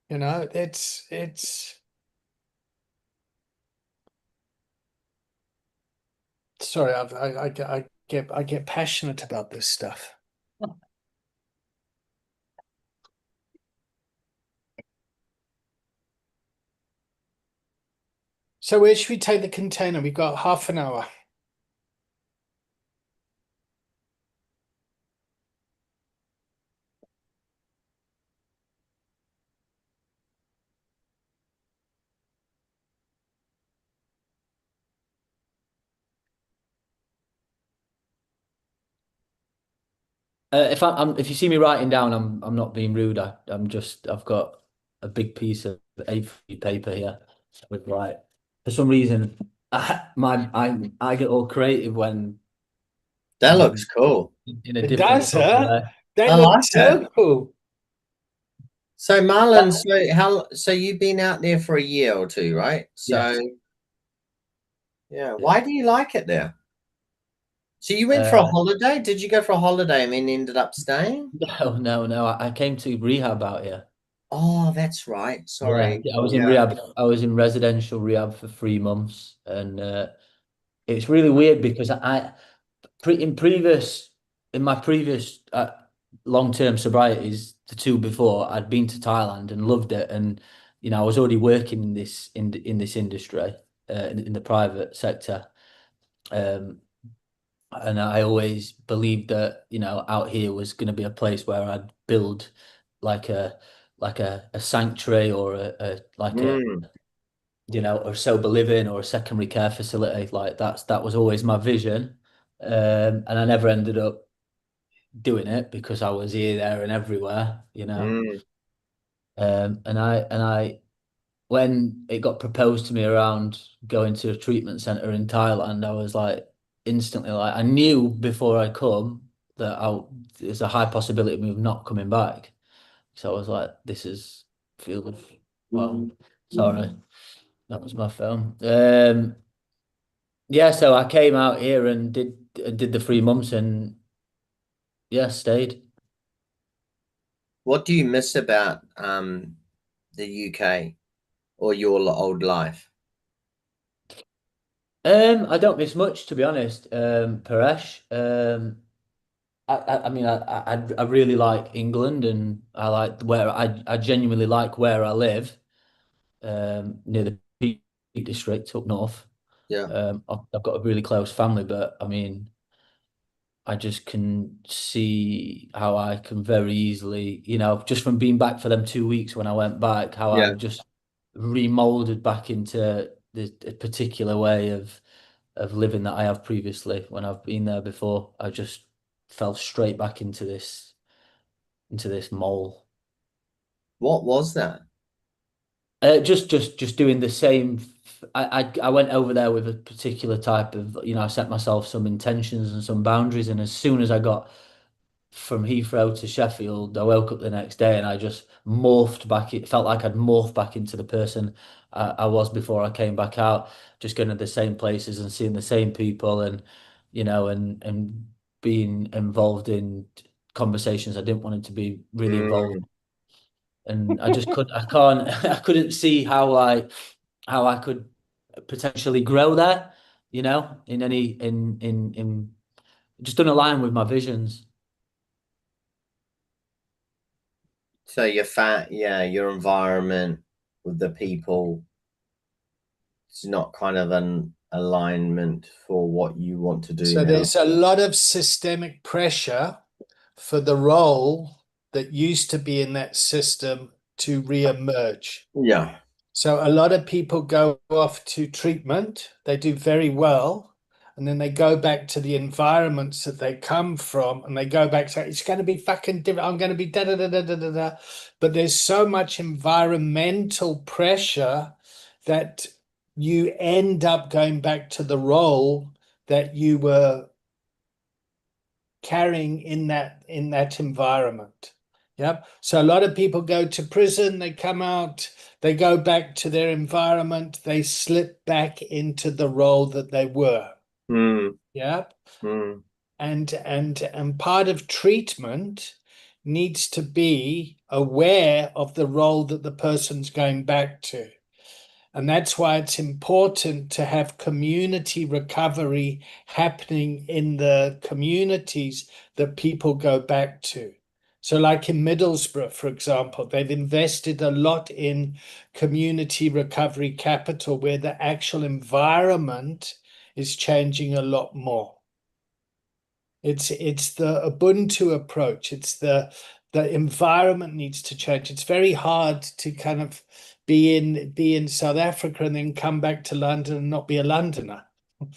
It's sorry, I get passionate about this stuff. So where should we take the container? We've got half an hour. If you see me writing down, I'm not being rude. I've got a big piece of A3 paper here with like, for some reason, I get all creative when That I'm looks cool. in a It different does, huh? way. That I looks like so cool. So Marlon, so you've been out there for a year or two, right? So Yes. yeah, why do you like it there? So you went for a Uh, holiday? Did you go for a holiday and then ended up staying? no. I came to rehab out here. Oh, that's right. Yeah, Sorry. I was in Yeah. rehab. I was in residential rehab for 3 months, and it's really weird because in my previous long-term sobrieties, the two before, I'd been to Thailand and loved it, and I was already working in this industry, in the private sector, and I always believed that out here was going to be a place where I'd build like a sanctuary or a like Mm. you know, or sober living or a secondary care facility. Like that was always my vision. And I never ended up doing it because I was here, there, and everywhere, you know. Mm. And I when it got proposed to me around going to a treatment center in Thailand, I was like instantly like I knew before I come that there's a high possibility of me not coming back. So I was like, this is feel well, sorry, that was my phone. Yeah, so I came out here and did the 3 months and yeah, stayed. What do you miss about the UK or your old life? I don't miss much to be honest, Paresh. I mean, I really like England, and I like where I genuinely like where I live, near the Peak District up north. Yeah. I've got a really close family, but I mean, I just can see how I can very easily, you know, just from being back for them 2 weeks when I went back, how Yeah. I've just remolded back into the particular way of living that I have previously when I've been there before. I just fell straight back into this mole. What was that? Just doing the same. I went over there with a particular type of, you know, I set myself some intentions and some boundaries, and as soon as I got from Heathrow to Sheffield, I woke up the next day and I just morphed back. It felt like I'd morphed back into the person I was before I came back out, just going to the same places and seeing the same people, and you know, and being involved in conversations I didn't want it to be really involved. Mm. And I can't, I couldn't see how I could potentially grow there, you know, in just don't align with my visions. So your your environment with the people, it's not kind of an alignment for what you want to do So now. there's a lot of systemic pressure for the role that used to be in that system to re-emerge. Yeah. So a lot of people go off to treatment, they do very well, and then they go back to the environments that they come from, and they go back to it's going to be fucking different. I'm going to be da da da da da da da. But there's so much environmental pressure that you end up going back to the role that you were carrying in that environment. Yep. So a lot of people go to prison, they come out, they go back to their environment, they slip back into the role that they were. Mm. Yep. Mm. And part of treatment needs to be aware of the role that the person's going back to. And that's why it's important to have community recovery happening in the communities that people go back to. So, like in Middlesbrough, for example, they've invested a lot in community recovery capital where the actual environment is changing a lot more. It's the Ubuntu approach. It's the environment needs to change. It's very hard to kind of be in South Africa and then come back to London and not be a Londoner.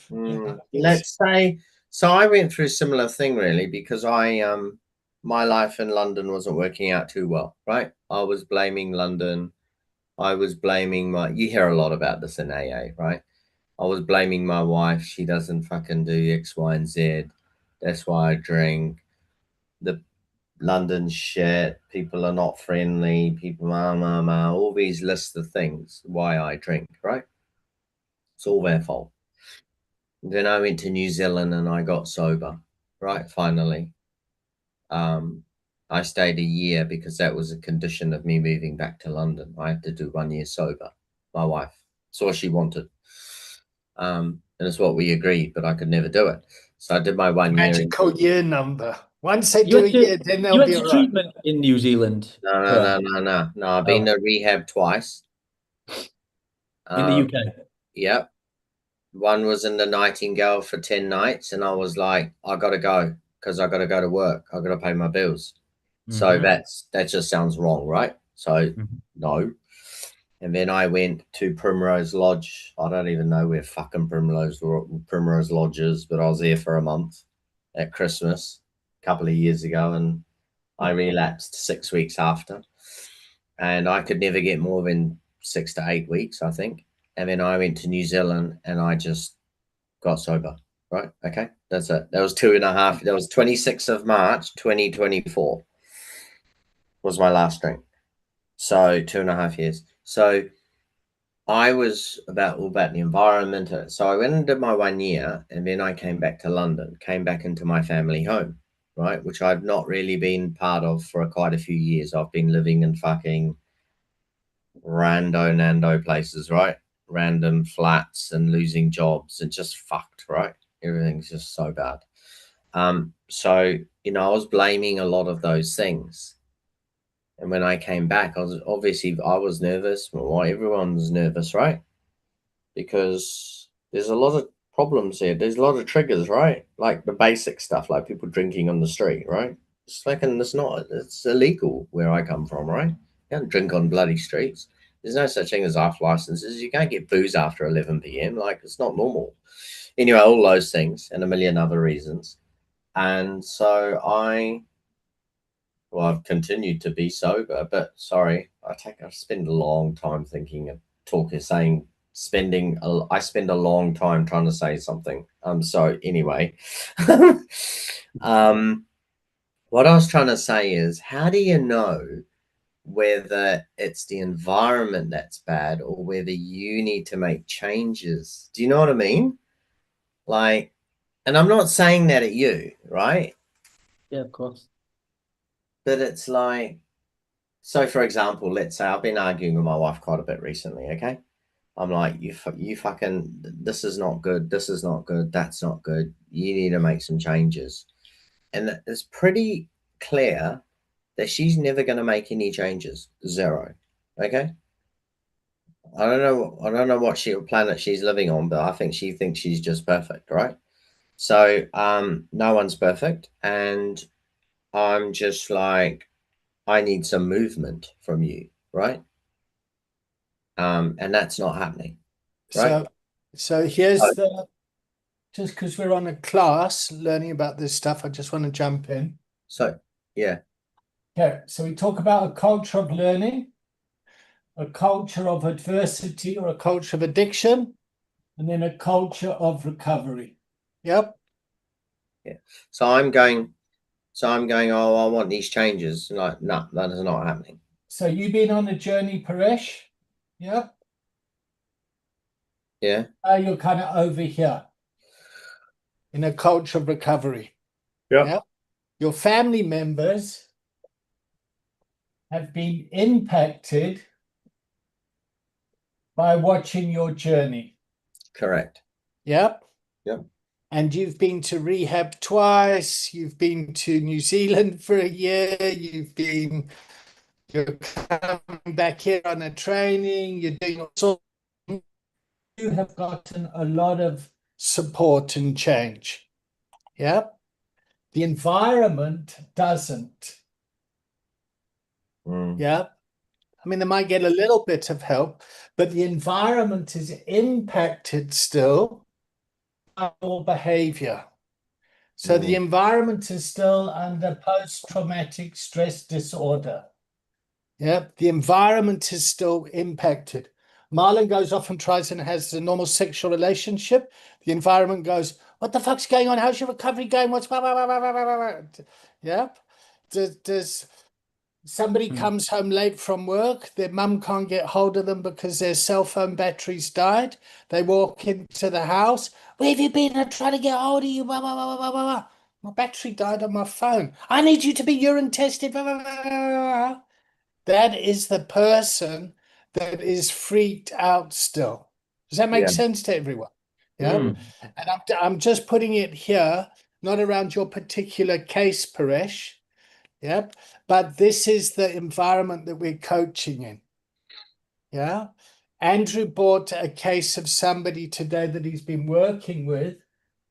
Mm. Let's say, so I went through a similar thing really because my life in London wasn't working out too well, right? I was blaming London. I was blaming you hear a lot about this in AA, right? I was blaming my wife. She doesn't fucking do X, Y, and Z. That's why I drink. The London shit. People are not friendly. People, all these lists of things why I drink, right? It's all their fault. Then I went to New Zealand and I got sober, right? Finally. I stayed a year because that was a condition of me moving back to London. I had to do 1 year sober. My wife. That's what she wanted. And it's what we agreed, but I could never do it. So I did my 1 year. Magical year number. Once they You do a went to year, then you they'll went be to all right. treatment in New Zealand, No. I've been to rehab twice. in the UK. Yep. One was in the Nightingale for 10 nights, and I was like, I gotta go because I gotta go to work. I gotta pay my bills. So Mhm. that just sounds wrong, right? So Mhm. no. And then I went to Primrose Lodge. I don't even know where fucking Primrose Lodge is, but I was there for a month at Christmas a couple of years ago, and I relapsed 6 weeks after. And I could never get more than 6 to 8 weeks, I think. And then I went to New Zealand and I just got sober. Right. Okay. That's it. That was 2.5. That was 26th of March, 2024 was my last drink. So 2.5 years. So I was all about the environment. So I went and did my 1 year, and then I came back to London, came back into my family home, right? Which I've not really been part of for quite a few years. I've been living in fucking Nando places, right? Random flats and losing jobs and just fucked, right? Everything's just so bad. So, you know, I was blaming a lot of those things. And when I came back, I was nervous. Well, everyone's nervous, right? Because there's a lot of problems here. There's a lot of triggers, right? Like the basic stuff, like people drinking on the street, right? It's illegal where I come from, right? You don't drink on bloody streets. There's no such thing as off licenses. You can't get booze after 11 p.m. Like, it's not normal. Anyway, all those things and a million other reasons. And so I've continued to be sober, but sorry, I spend a long time thinking of I spend a long time trying to say something. So anyway, what I was trying to say is, how do you know whether it's the environment that's bad or whether you need to make changes? Do you know what I mean? Like, and I'm not saying that at you, right? Yeah, of course. But it's like, so for example, let's say I've been arguing with my wife quite a bit recently, okay? I'm like, you fucking, this is not good, this is not good, that's not good, you need to make some changes. And it's pretty clear that she's never going to make any changes. Zero. Okay? I don't know what planet she's living on, but I think she thinks she's just perfect, right? So no one's perfect, and I'm just like, I need some movement from you, right? And that's not happening, right? So here's just because we're on a class learning about this stuff, I just want to jump in. So yeah, Okay, so we talk about a culture of learning, a culture of adversity or a culture of addiction, and then a culture of recovery. Yep. so I'm going, oh, I want these changes. Like, no, that is not happening. So you've been on a journey, Paresh. Yep. Yeah. You're kind of over here in a culture of recovery. Yep. Yep. Your family members have been impacted by watching your journey. Correct. Yep. Yep. And you've been to rehab twice. You've been to New Zealand for a year. You're coming back here on a training. You're doing all sorts. You have gotten a lot of support and change. Yep. The environment doesn't. Yep. I mean, they might get a little bit of help, but the environment is impacted still by your behavior. So the environment is still under post-traumatic stress disorder. Yep, the environment is impacted. impacted. Marlon goes off and tries and has a normal sexual relationship. The environment goes, what the fuck's going on? How's your recovery going? What's blah, blah, blah, blah, blah, blah, blah. Yep. Does somebody comes home late from work, their mum can't get hold of them because their cell phone batteries died. They walk into the house. Where have you been? I'm trying to get hold of you. Blah, blah, blah, blah, blah, blah. My battery died on my phone. I need you to be urine tested. Blah, blah, blah, blah, blah. That is the person that is freaked out still. Does that make sense to everyone? Yeah. And I'm just putting it here, not around your particular case, Paresh. Yep. But this is the environment that we're coaching in. Yeah. Andrew brought a case of somebody today that he's been working with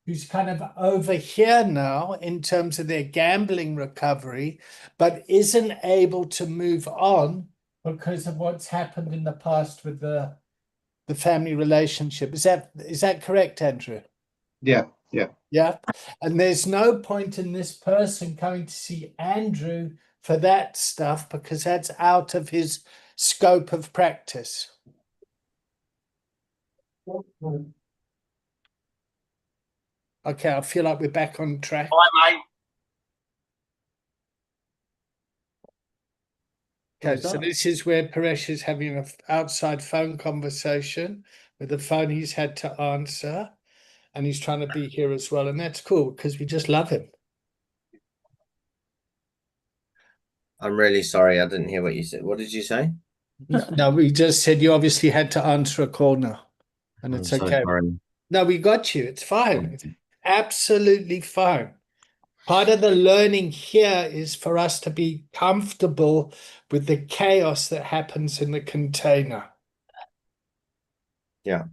who's kind of over here now in terms of their gambling recovery, but isn't able to move on because of what's happened in the past with the family relationship. Is that correct, Andrew? Yeah, yeah. Yeah. And there's no point in this person coming to see Andrew for that stuff because that's out of his scope of practice. Okay, I feel like we're back on track. Bye, mate. Okay, so this is where Paresh is having an outside phone conversation with the phone he's had to answer, and he's trying to be here as well. And that's cool because we just love him. I'm really sorry. I didn't hear what you said. What did you say? No, we just said you obviously had to answer a call now, and I'm it's so okay. sorry. No, we got you. It's fine. It's absolutely fine. Part of the learning here is for us to be comfortable with the chaos that happens in the container. Yeah.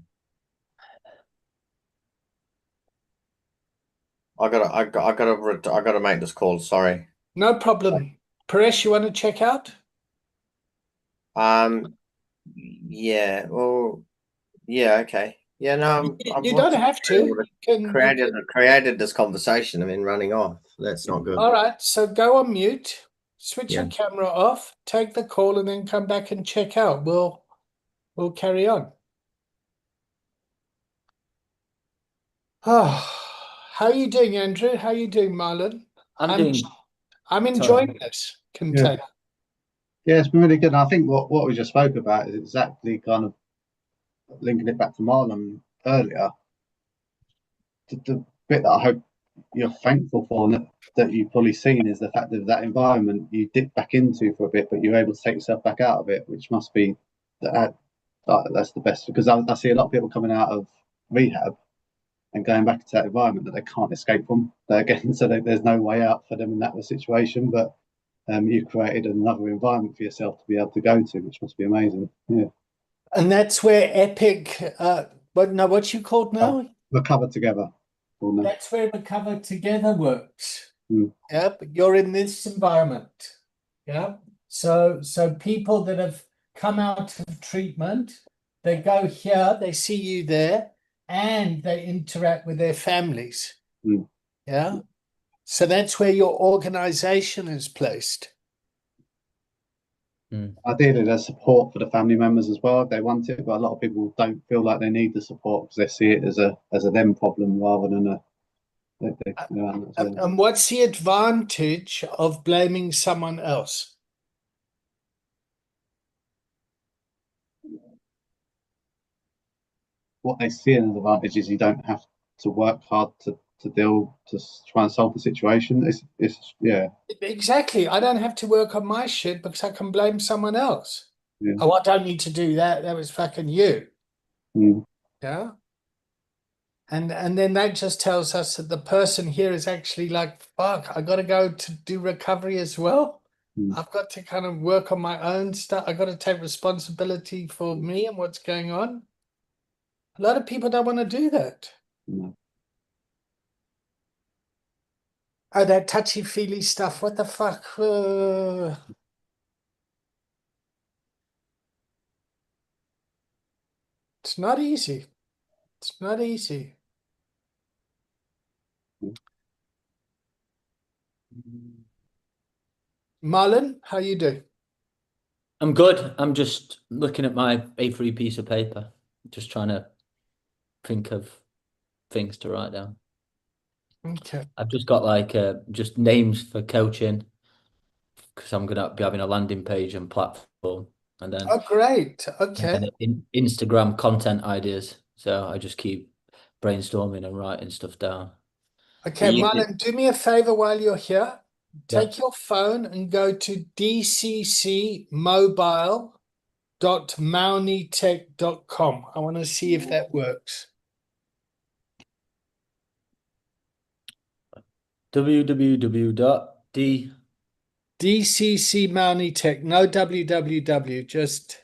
I gotta make this call. Sorry. No problem. Paresh, you want to check out? Yeah. Well, yeah. Okay. Yeah. No. I've You don't have to. You can, created this conversation. I mean, running off. That's not good. all right, so go on mute, switch your Yeah. camera off, take the call, and then come back and check out. We'll carry on. Oh, how are you doing, Andrew? How are you doing, Marlon? I'm doing. I'm enjoying this container. Yeah, it's been really good. And I think what we just spoke about is exactly kind of linking it back to Marlon earlier. The bit that I hope you're thankful for and that you've probably seen is the fact that that environment you dip back into for a bit, but you're able to take yourself back out of it, which must be that's the best. Because I see a lot of people coming out of rehab and going back into that environment that they can't escape from. They're getting so there's no way out for them in that situation, but you've created another environment for yourself to be able to go to, which must be amazing. Yeah. And that's where Epic, what's you called now? Recover Together. That's where Recover Together works. Mm. Yeah, but you're in this environment. Yeah. So people that have come out of treatment, they go here, they see you there, and they interact with their families. Mm. Yeah. So that's where your organization is placed. Ideally, there's support for the family members as well if they want it, but a lot of people don't feel like they need the support because they see it as a them problem rather than a. And what's the advantage of blaming someone else? What they see as an advantage is you don't have to work hard to try and solve the situation. It's yeah. Exactly. I don't have to work on my shit because I can blame someone else. Yeah. Oh, I don't need to do that. That was fucking you. Mm. Yeah. And then that just tells us that the person here is actually like, fuck, I got to go to do recovery as well. Mm. I've got to kind of work on my own stuff. I got to take responsibility for me and what's going on. A lot of people don't want to do that. Mm. Oh, that touchy-feely stuff. What the fuck? It's not easy. It's not easy. Marlon, how you doing? I'm good. I'm just looking at my A3 piece of paper, just trying to think of things to write down. Okay. I've just got like just names for coaching because I'm gonna be having a landing page and platform, and then Oh, great. Okay. Instagram content ideas. So I just keep brainstorming and writing stuff down. Okay, Marlon, do me a favor while you're here. Yeah. Take your phone and go to dccmobile.maunitech.com. I want to see if that works. www.d DCC Maunitech, no www, just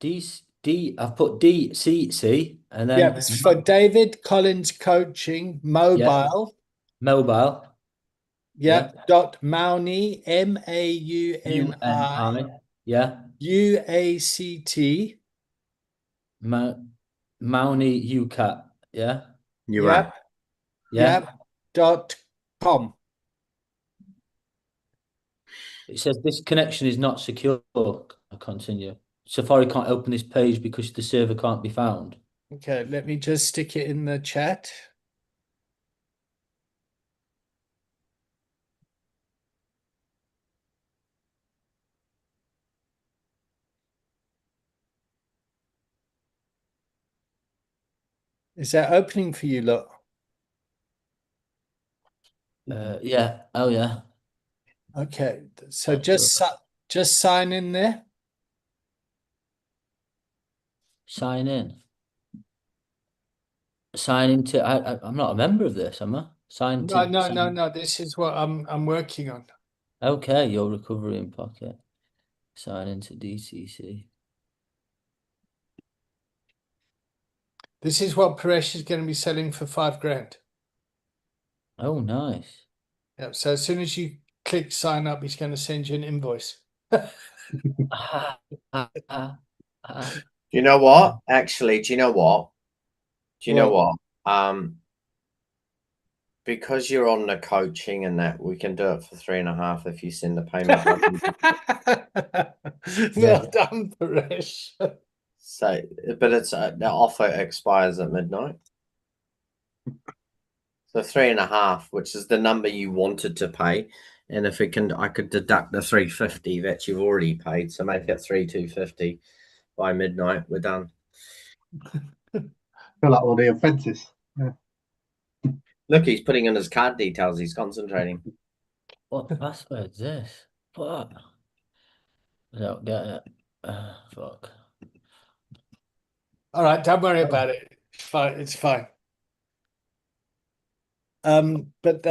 I've put DCC and then yeah, it's for David Collins Coaching yeah, Mobile. mobile Yeah. Dot Mauni, Mauni, Yeah. UACT. Mauni UCAT. Yeah. You're Yep. right. Yeah. Yep. .com. It says this connection is not secure. I continue. Safari can't open this page because the server can't be found. Okay, let me just stick it in the chat. Is that opening for you, look? Yeah. Oh yeah. Okay, so That's just sign in there. sign in. Sign into. I'm not a member of this, am I? Sign to. No. This is what I'm working on. Okay, your recovery in Pocket. Sign into DCC. This is what Paresh is going to be selling for $5,000. Oh, nice. Yeah. So as soon as you click sign up, he's going to send you an invoice. You know what? Actually, do you know what? Do you know What? what? Because you're on the coaching and that, we can do it for 3.5 if you send the payment. Well done, Paresh. So, but it's the offer expires at midnight. So 3.5, which is the number you wanted to pay, and if it can, I could deduct the 350 that you've already paid, so make it 3,250 by midnight. We're done. Fill out all the offences. Yeah. Look, he's putting in his card details. He's concentrating. What password's this? What? I don't get it. Fuck. All right, don't worry about it. It's fine. It's fine. But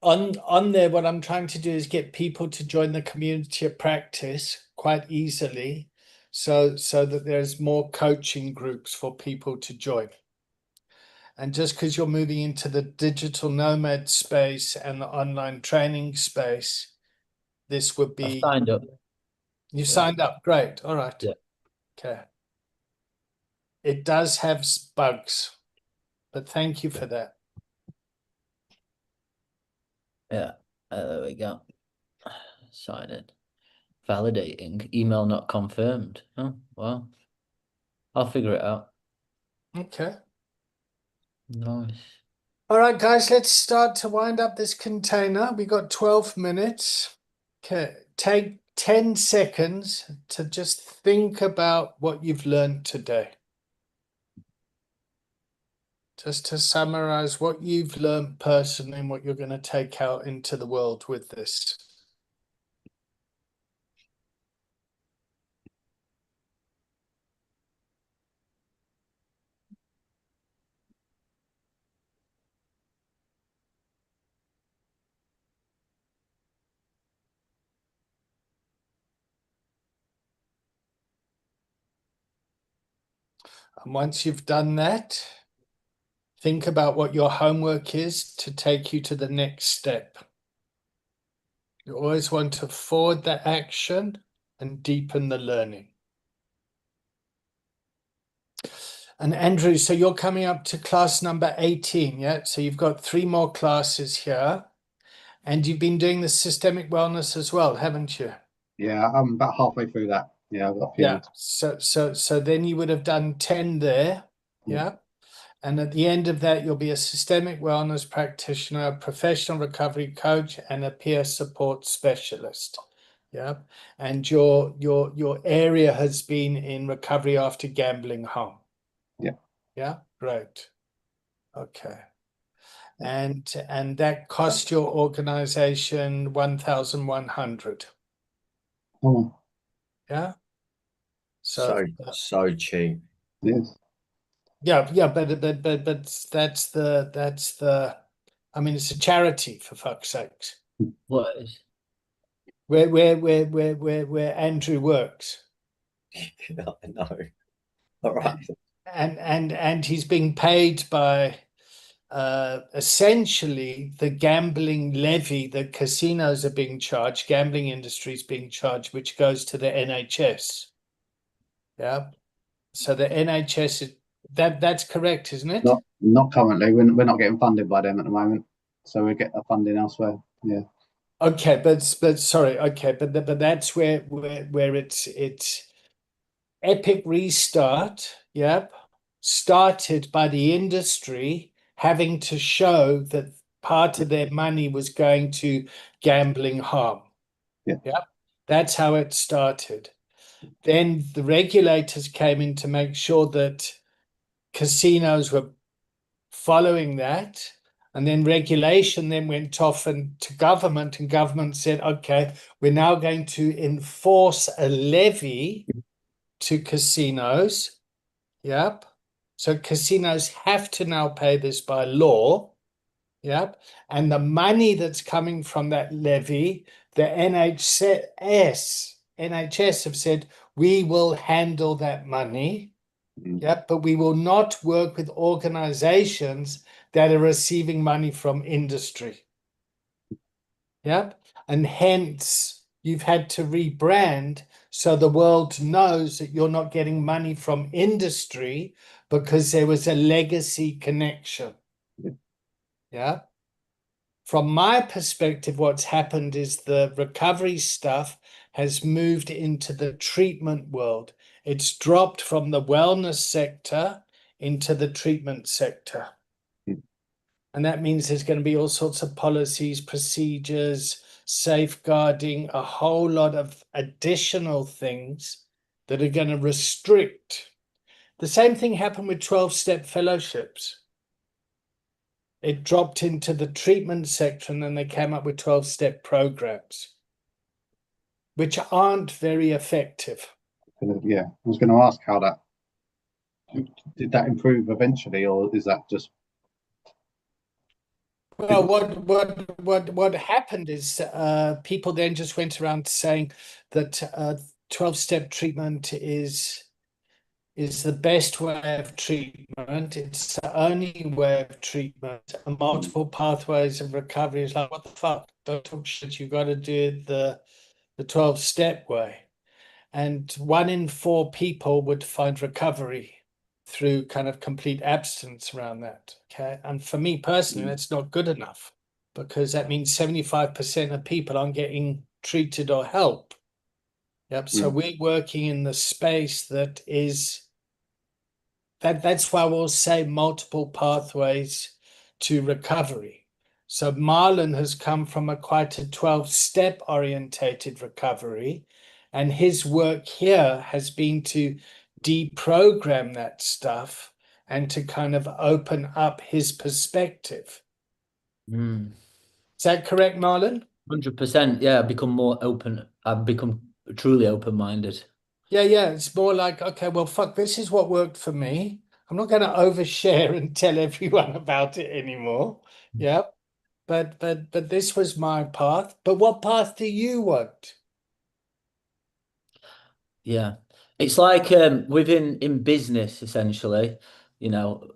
on there, what I'm trying to do is get people to join the community of practice quite easily, so that there's more coaching groups for people to join. And just because you're moving into the digital nomad space and the online training space, this would I've be. signed up. You signed up, great. All right. Yeah. Okay. It does have bugs, but thank you for that. Yeah. There we go. Sign in. Validating. Email not confirmed. Oh, well. I'll figure it out. Okay. Nice. All right, guys, let's start to wind up this container. We got 12 minutes. Okay. Take 10 seconds to just think about what you've learned today. Just to summarize what you've learned personally and what you're going to take out into the world with this. And once you've done that, think about what your homework is to take you to the next step. You always want to forward the action and deepen the learning. And Andrew, so you're coming up to class number 18, yeah? So you've got 3 more classes here. And you've been doing the systemic wellness as well, haven't you? Yeah, I'm about halfway through that. Yeah, I've got a few Yeah. weeks. So then you would have done 10 there. Yeah. And at the end of that, you'll be a systemic wellness practitioner, a professional recovery coach, and a peer support specialist. Yeah. And your area has been in recovery after gambling harm. Yeah. Yeah. Great. Okay. And that cost your organization 1,100. Oh, Yeah. So cheap. yes. Yeah, but that's the I mean, it's a charity, for fuck's sakes. What is? Where Andrew works. No. All right. And he's being paid by essentially the gambling levy that casinos are being charged, gambling industry is being charged, which goes to the NHS. Yeah. So the NHS is that's correct, isn't it? Not currently. We're not getting funded by them at the moment, so we get our funding elsewhere. Yeah. Okay, but sorry, okay, but that's where it's epic restart. Yep. Started by the industry having to show that part of their money was going to gambling harm. Yeah. Yep. That's how it started. Then the regulators came in to make sure that casinos were following that. And then regulation then went off and to government, and government said, okay, we're now going to enforce a levy to casinos. Yep. So casinos have to now pay this by law. Yep. And the money that's coming from that levy, the NHS have said, we will handle that money. Yep. But we will not work with organizations that are receiving money from industry. Yep. And hence you've had to rebrand so the world knows that you're not getting money from industry because there was a legacy connection. Yeah. From my perspective, what's happened is the recovery stuff has moved into the treatment world. It's dropped from the wellness sector into the treatment sector. And that means there's going to be all sorts of policies, procedures, safeguarding, a whole lot of additional things that are going to restrict. The same thing happened with 12-step fellowships. It dropped into the treatment sector and then they came up with 12-step programs, which aren't very effective. Yeah, I was going to ask how that did that improve eventually, or is that just Well, what happened is people then just went around saying that 12-step treatment is the best way of treatment. It's the only way of treatment. And multiple pathways of recovery is like, what the fuck? Don't talk shit. You got to do it the 12-step way. And 1 in 4 people would find recovery through kind of complete abstinence around that. Okay. And for me personally, that's not good enough because that means 75% of people aren't getting treated or help. Yep. So we're working in the space that is that's why we'll say multiple pathways to recovery. So Marlon has come from quite a 12-step orientated recovery, and his work here has been to deprogram that stuff and to kind of open up his perspective. Mm. Is that correct, Marlon? 100%. Yeah, I've become more open. I've become truly open-minded. Yeah. It's more like, okay, well, fuck, this is what worked for me. I'm not going to overshare and tell everyone about it anymore. Yeah. But this was my path. But what path do you want? Yeah. It's like within in business, essentially, you know,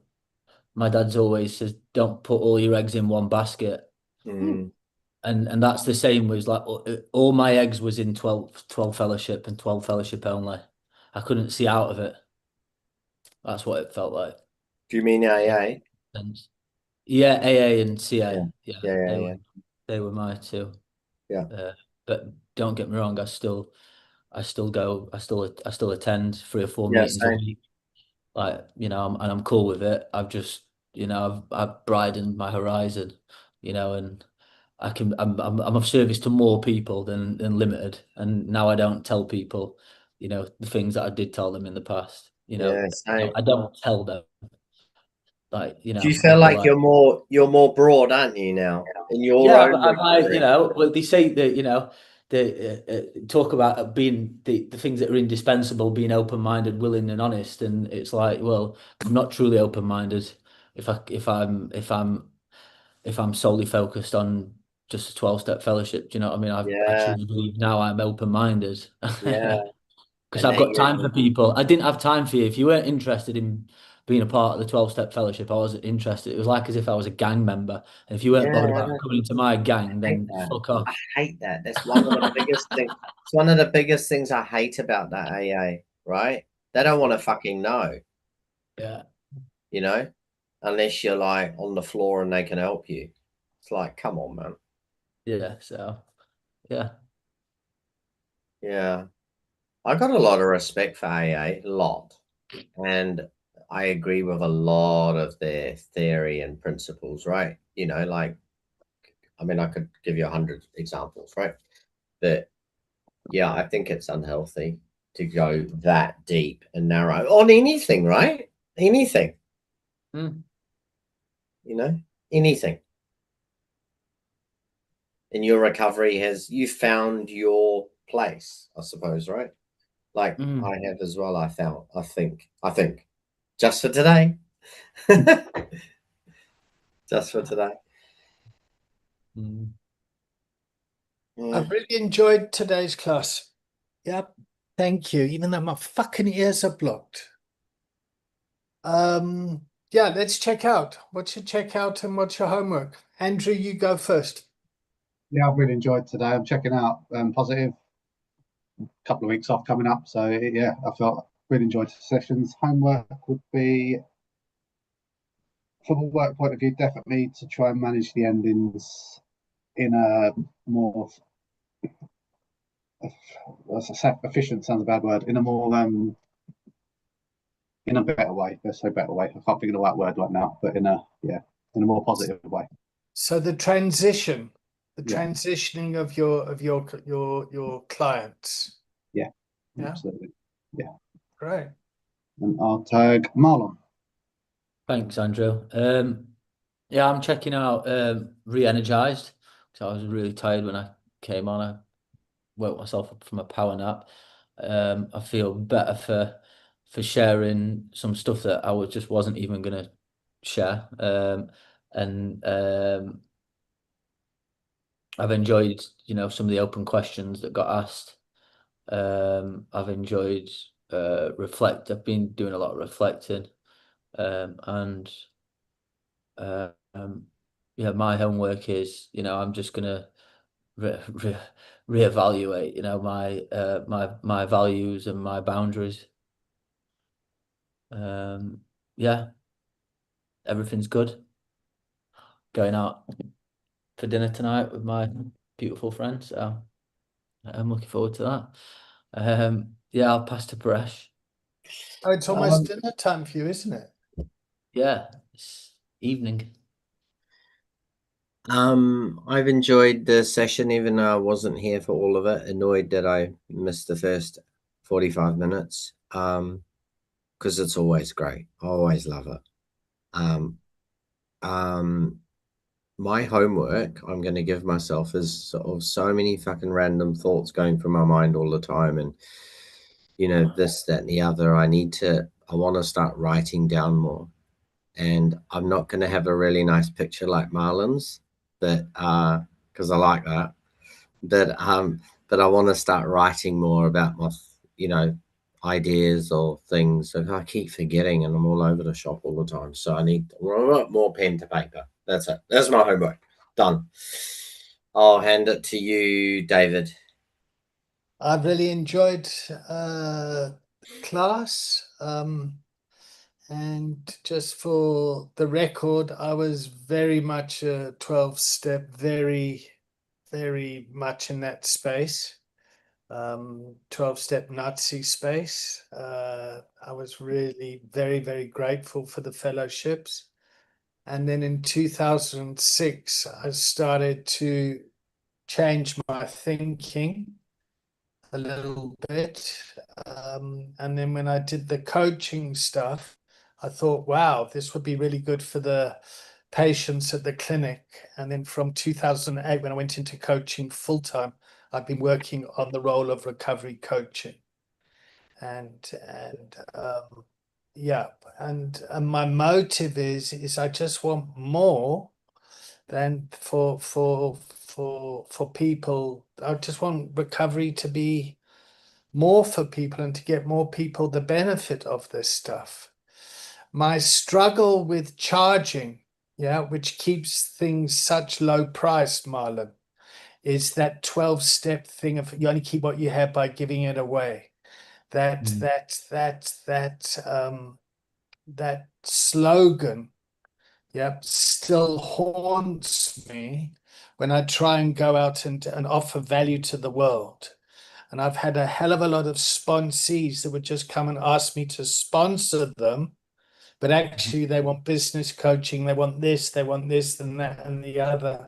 my dad's always says, don't put all your eggs in one basket. Mm. And that's the same with like all my eggs was in 12 fellowship and 12 fellowship only. I couldn't see out of it. That's what it felt like. Do you mean AA? And yeah, AA and CA. Yeah, Yeah. they were my two. Yeah. But don't get me wrong, I still go, I still attend 3 or 4 Yeah, meetings a same. week. Like, you know, and I'm cool with it. I've just, you know, I've broadened my horizon, you know, and I'm of service to more people than limited. And now I don't tell people, you know, the things that I did tell them in the past. You know, Yeah, same. I don't tell them, like, you Do you know, feel I'd be like like, you're more broad, aren't you now, in your yeah, own I'm like, you recovery? know, well, they say that, you know, they talk about being the things that are indispensable, being open-minded, willing, and honest. And it's like, well, I'm not truly open-minded if I'm solely focused on just a 12-step fellowship. Do you know what I mean? I Yeah, truly believe now I'm open-minded yeah. because And I've then got time for people. I didn't have time for you if you weren't interested in being a part of the 12-step fellowship, I was interested. It was like as if I was a gang member. And if you weren't bothered about coming into my gang, then fuck off. I hate that. That's one of the biggest things. It's one of the biggest things I hate about that AA, right? They don't want to fucking know, Yeah. you know, unless you're like on the floor and they can help you. It's like, come on, man. Yeah. So, yeah. Yeah. I got a lot of respect for AA, a lot. And I agree with a lot of their theory and principles, right? You know, like, I mean, I could give you 100 examples, right? But yeah, I think it's unhealthy to go that deep and narrow on anything, right? Anything, Mm. you know, anything. In your recovery, you found your place, I suppose, right? Like I have as well. I think, just for today, just for today. Mm. Yeah. I've really enjoyed today's class. Yep. Thank you. Even though my fucking ears are blocked. Yeah, let's check out. What's your checkout and what's your homework? Andrew, you go first. Yeah, I've really enjoyed today. I'm checking out Positive. Couple of weeks off coming up, so yeah, I felt really enjoyed the sessions. Homework would be, from a work point of view, definitely to try and manage the endings in a more efficient, sounds a bad word, in a more in a better way. Let's say better way. I can't think of the right word right now, but in a more positive way. So the transition, the Yeah. transitioning of your clients. Yeah, Yeah, absolutely. Yeah, great. and I'll tag Marlon. Thanks, Andrew. Yeah, I'm checking out Re-Energized. So I was really tired when I came on. I woke myself up from a power nap. I feel better for sharing some stuff that just wasn't even gonna share. And I've enjoyed, some of the open questions that got asked. I've enjoyed reflect. I've been doing a lot of reflecting, and yeah, my homework is, I'm just gonna reevaluate, my values and my boundaries. Yeah, everything's good. Going out for dinner tonight with my beautiful friends, so I'm looking forward to that. Yeah, I'll pass to Paresh. Oh, it's almost dinner time for you, isn't it? Yeah, it's evening. I've enjoyed the session, even though I wasn't here for all of it. Annoyed that I missed the first 45 minutes. Because it's always great. I always love it. My homework I'm going to give myself is sort of so many fucking random thoughts going through my mind all the time, and this, that, and the other. I want to start writing down more, and I'm not going to have a really nice picture like Marlon's, that because I like that, but I want to start writing more about my ideas or things. So I keep forgetting, and I'm all over the shop all the time. So I need more pen to paper. That's it. That's my homework. Done. I'll hand it to you, David. I've really enjoyed class. And just for the record, I was very much a 12-step, very, very much in that space. 12-step Nazi space. I was really very, very grateful for the fellowships. And then in 2006, I started to change my thinking a little bit. And then when I did the coaching stuff, I thought, wow, this would be really good for the patients at the clinic. And then from 2008, when I went into coaching full time, I've been working on the role of recovery coaching. And yeah, and my motive is I just want more than for people. I just want recovery to be more for people and to get more people the benefit of this stuff. my struggle with charging, yeah, which keeps things such low priced, Marlon, is that 12-step thing of you only keep what you have by giving it away. That that slogan, yeah, still haunts me when I try and go out and offer value to the world. And I've had a hell of a lot of sponsees that would just come and ask me to sponsor them, but actually they want business coaching, they want this and that and the other.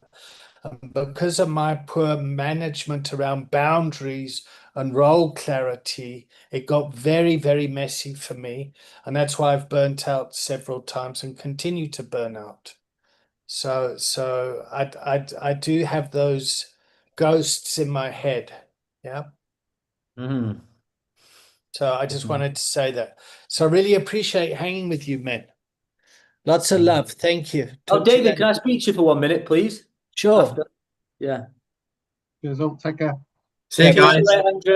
And because of my poor management around boundaries and role clarity, it got very, very messy for me. And that's why I've burnt out several times and continue to burn out. So I do have those ghosts in my head. Yeah. Mm. So I just wanted to say that. So I really appreciate hanging with you, men. Lots of love. Thank you. Oh, Talk to you David, later. can I speak to you for 1 minute, please? Sure. After? Yeah. Cheers all. Take care. See you See you guys. later, Andrew.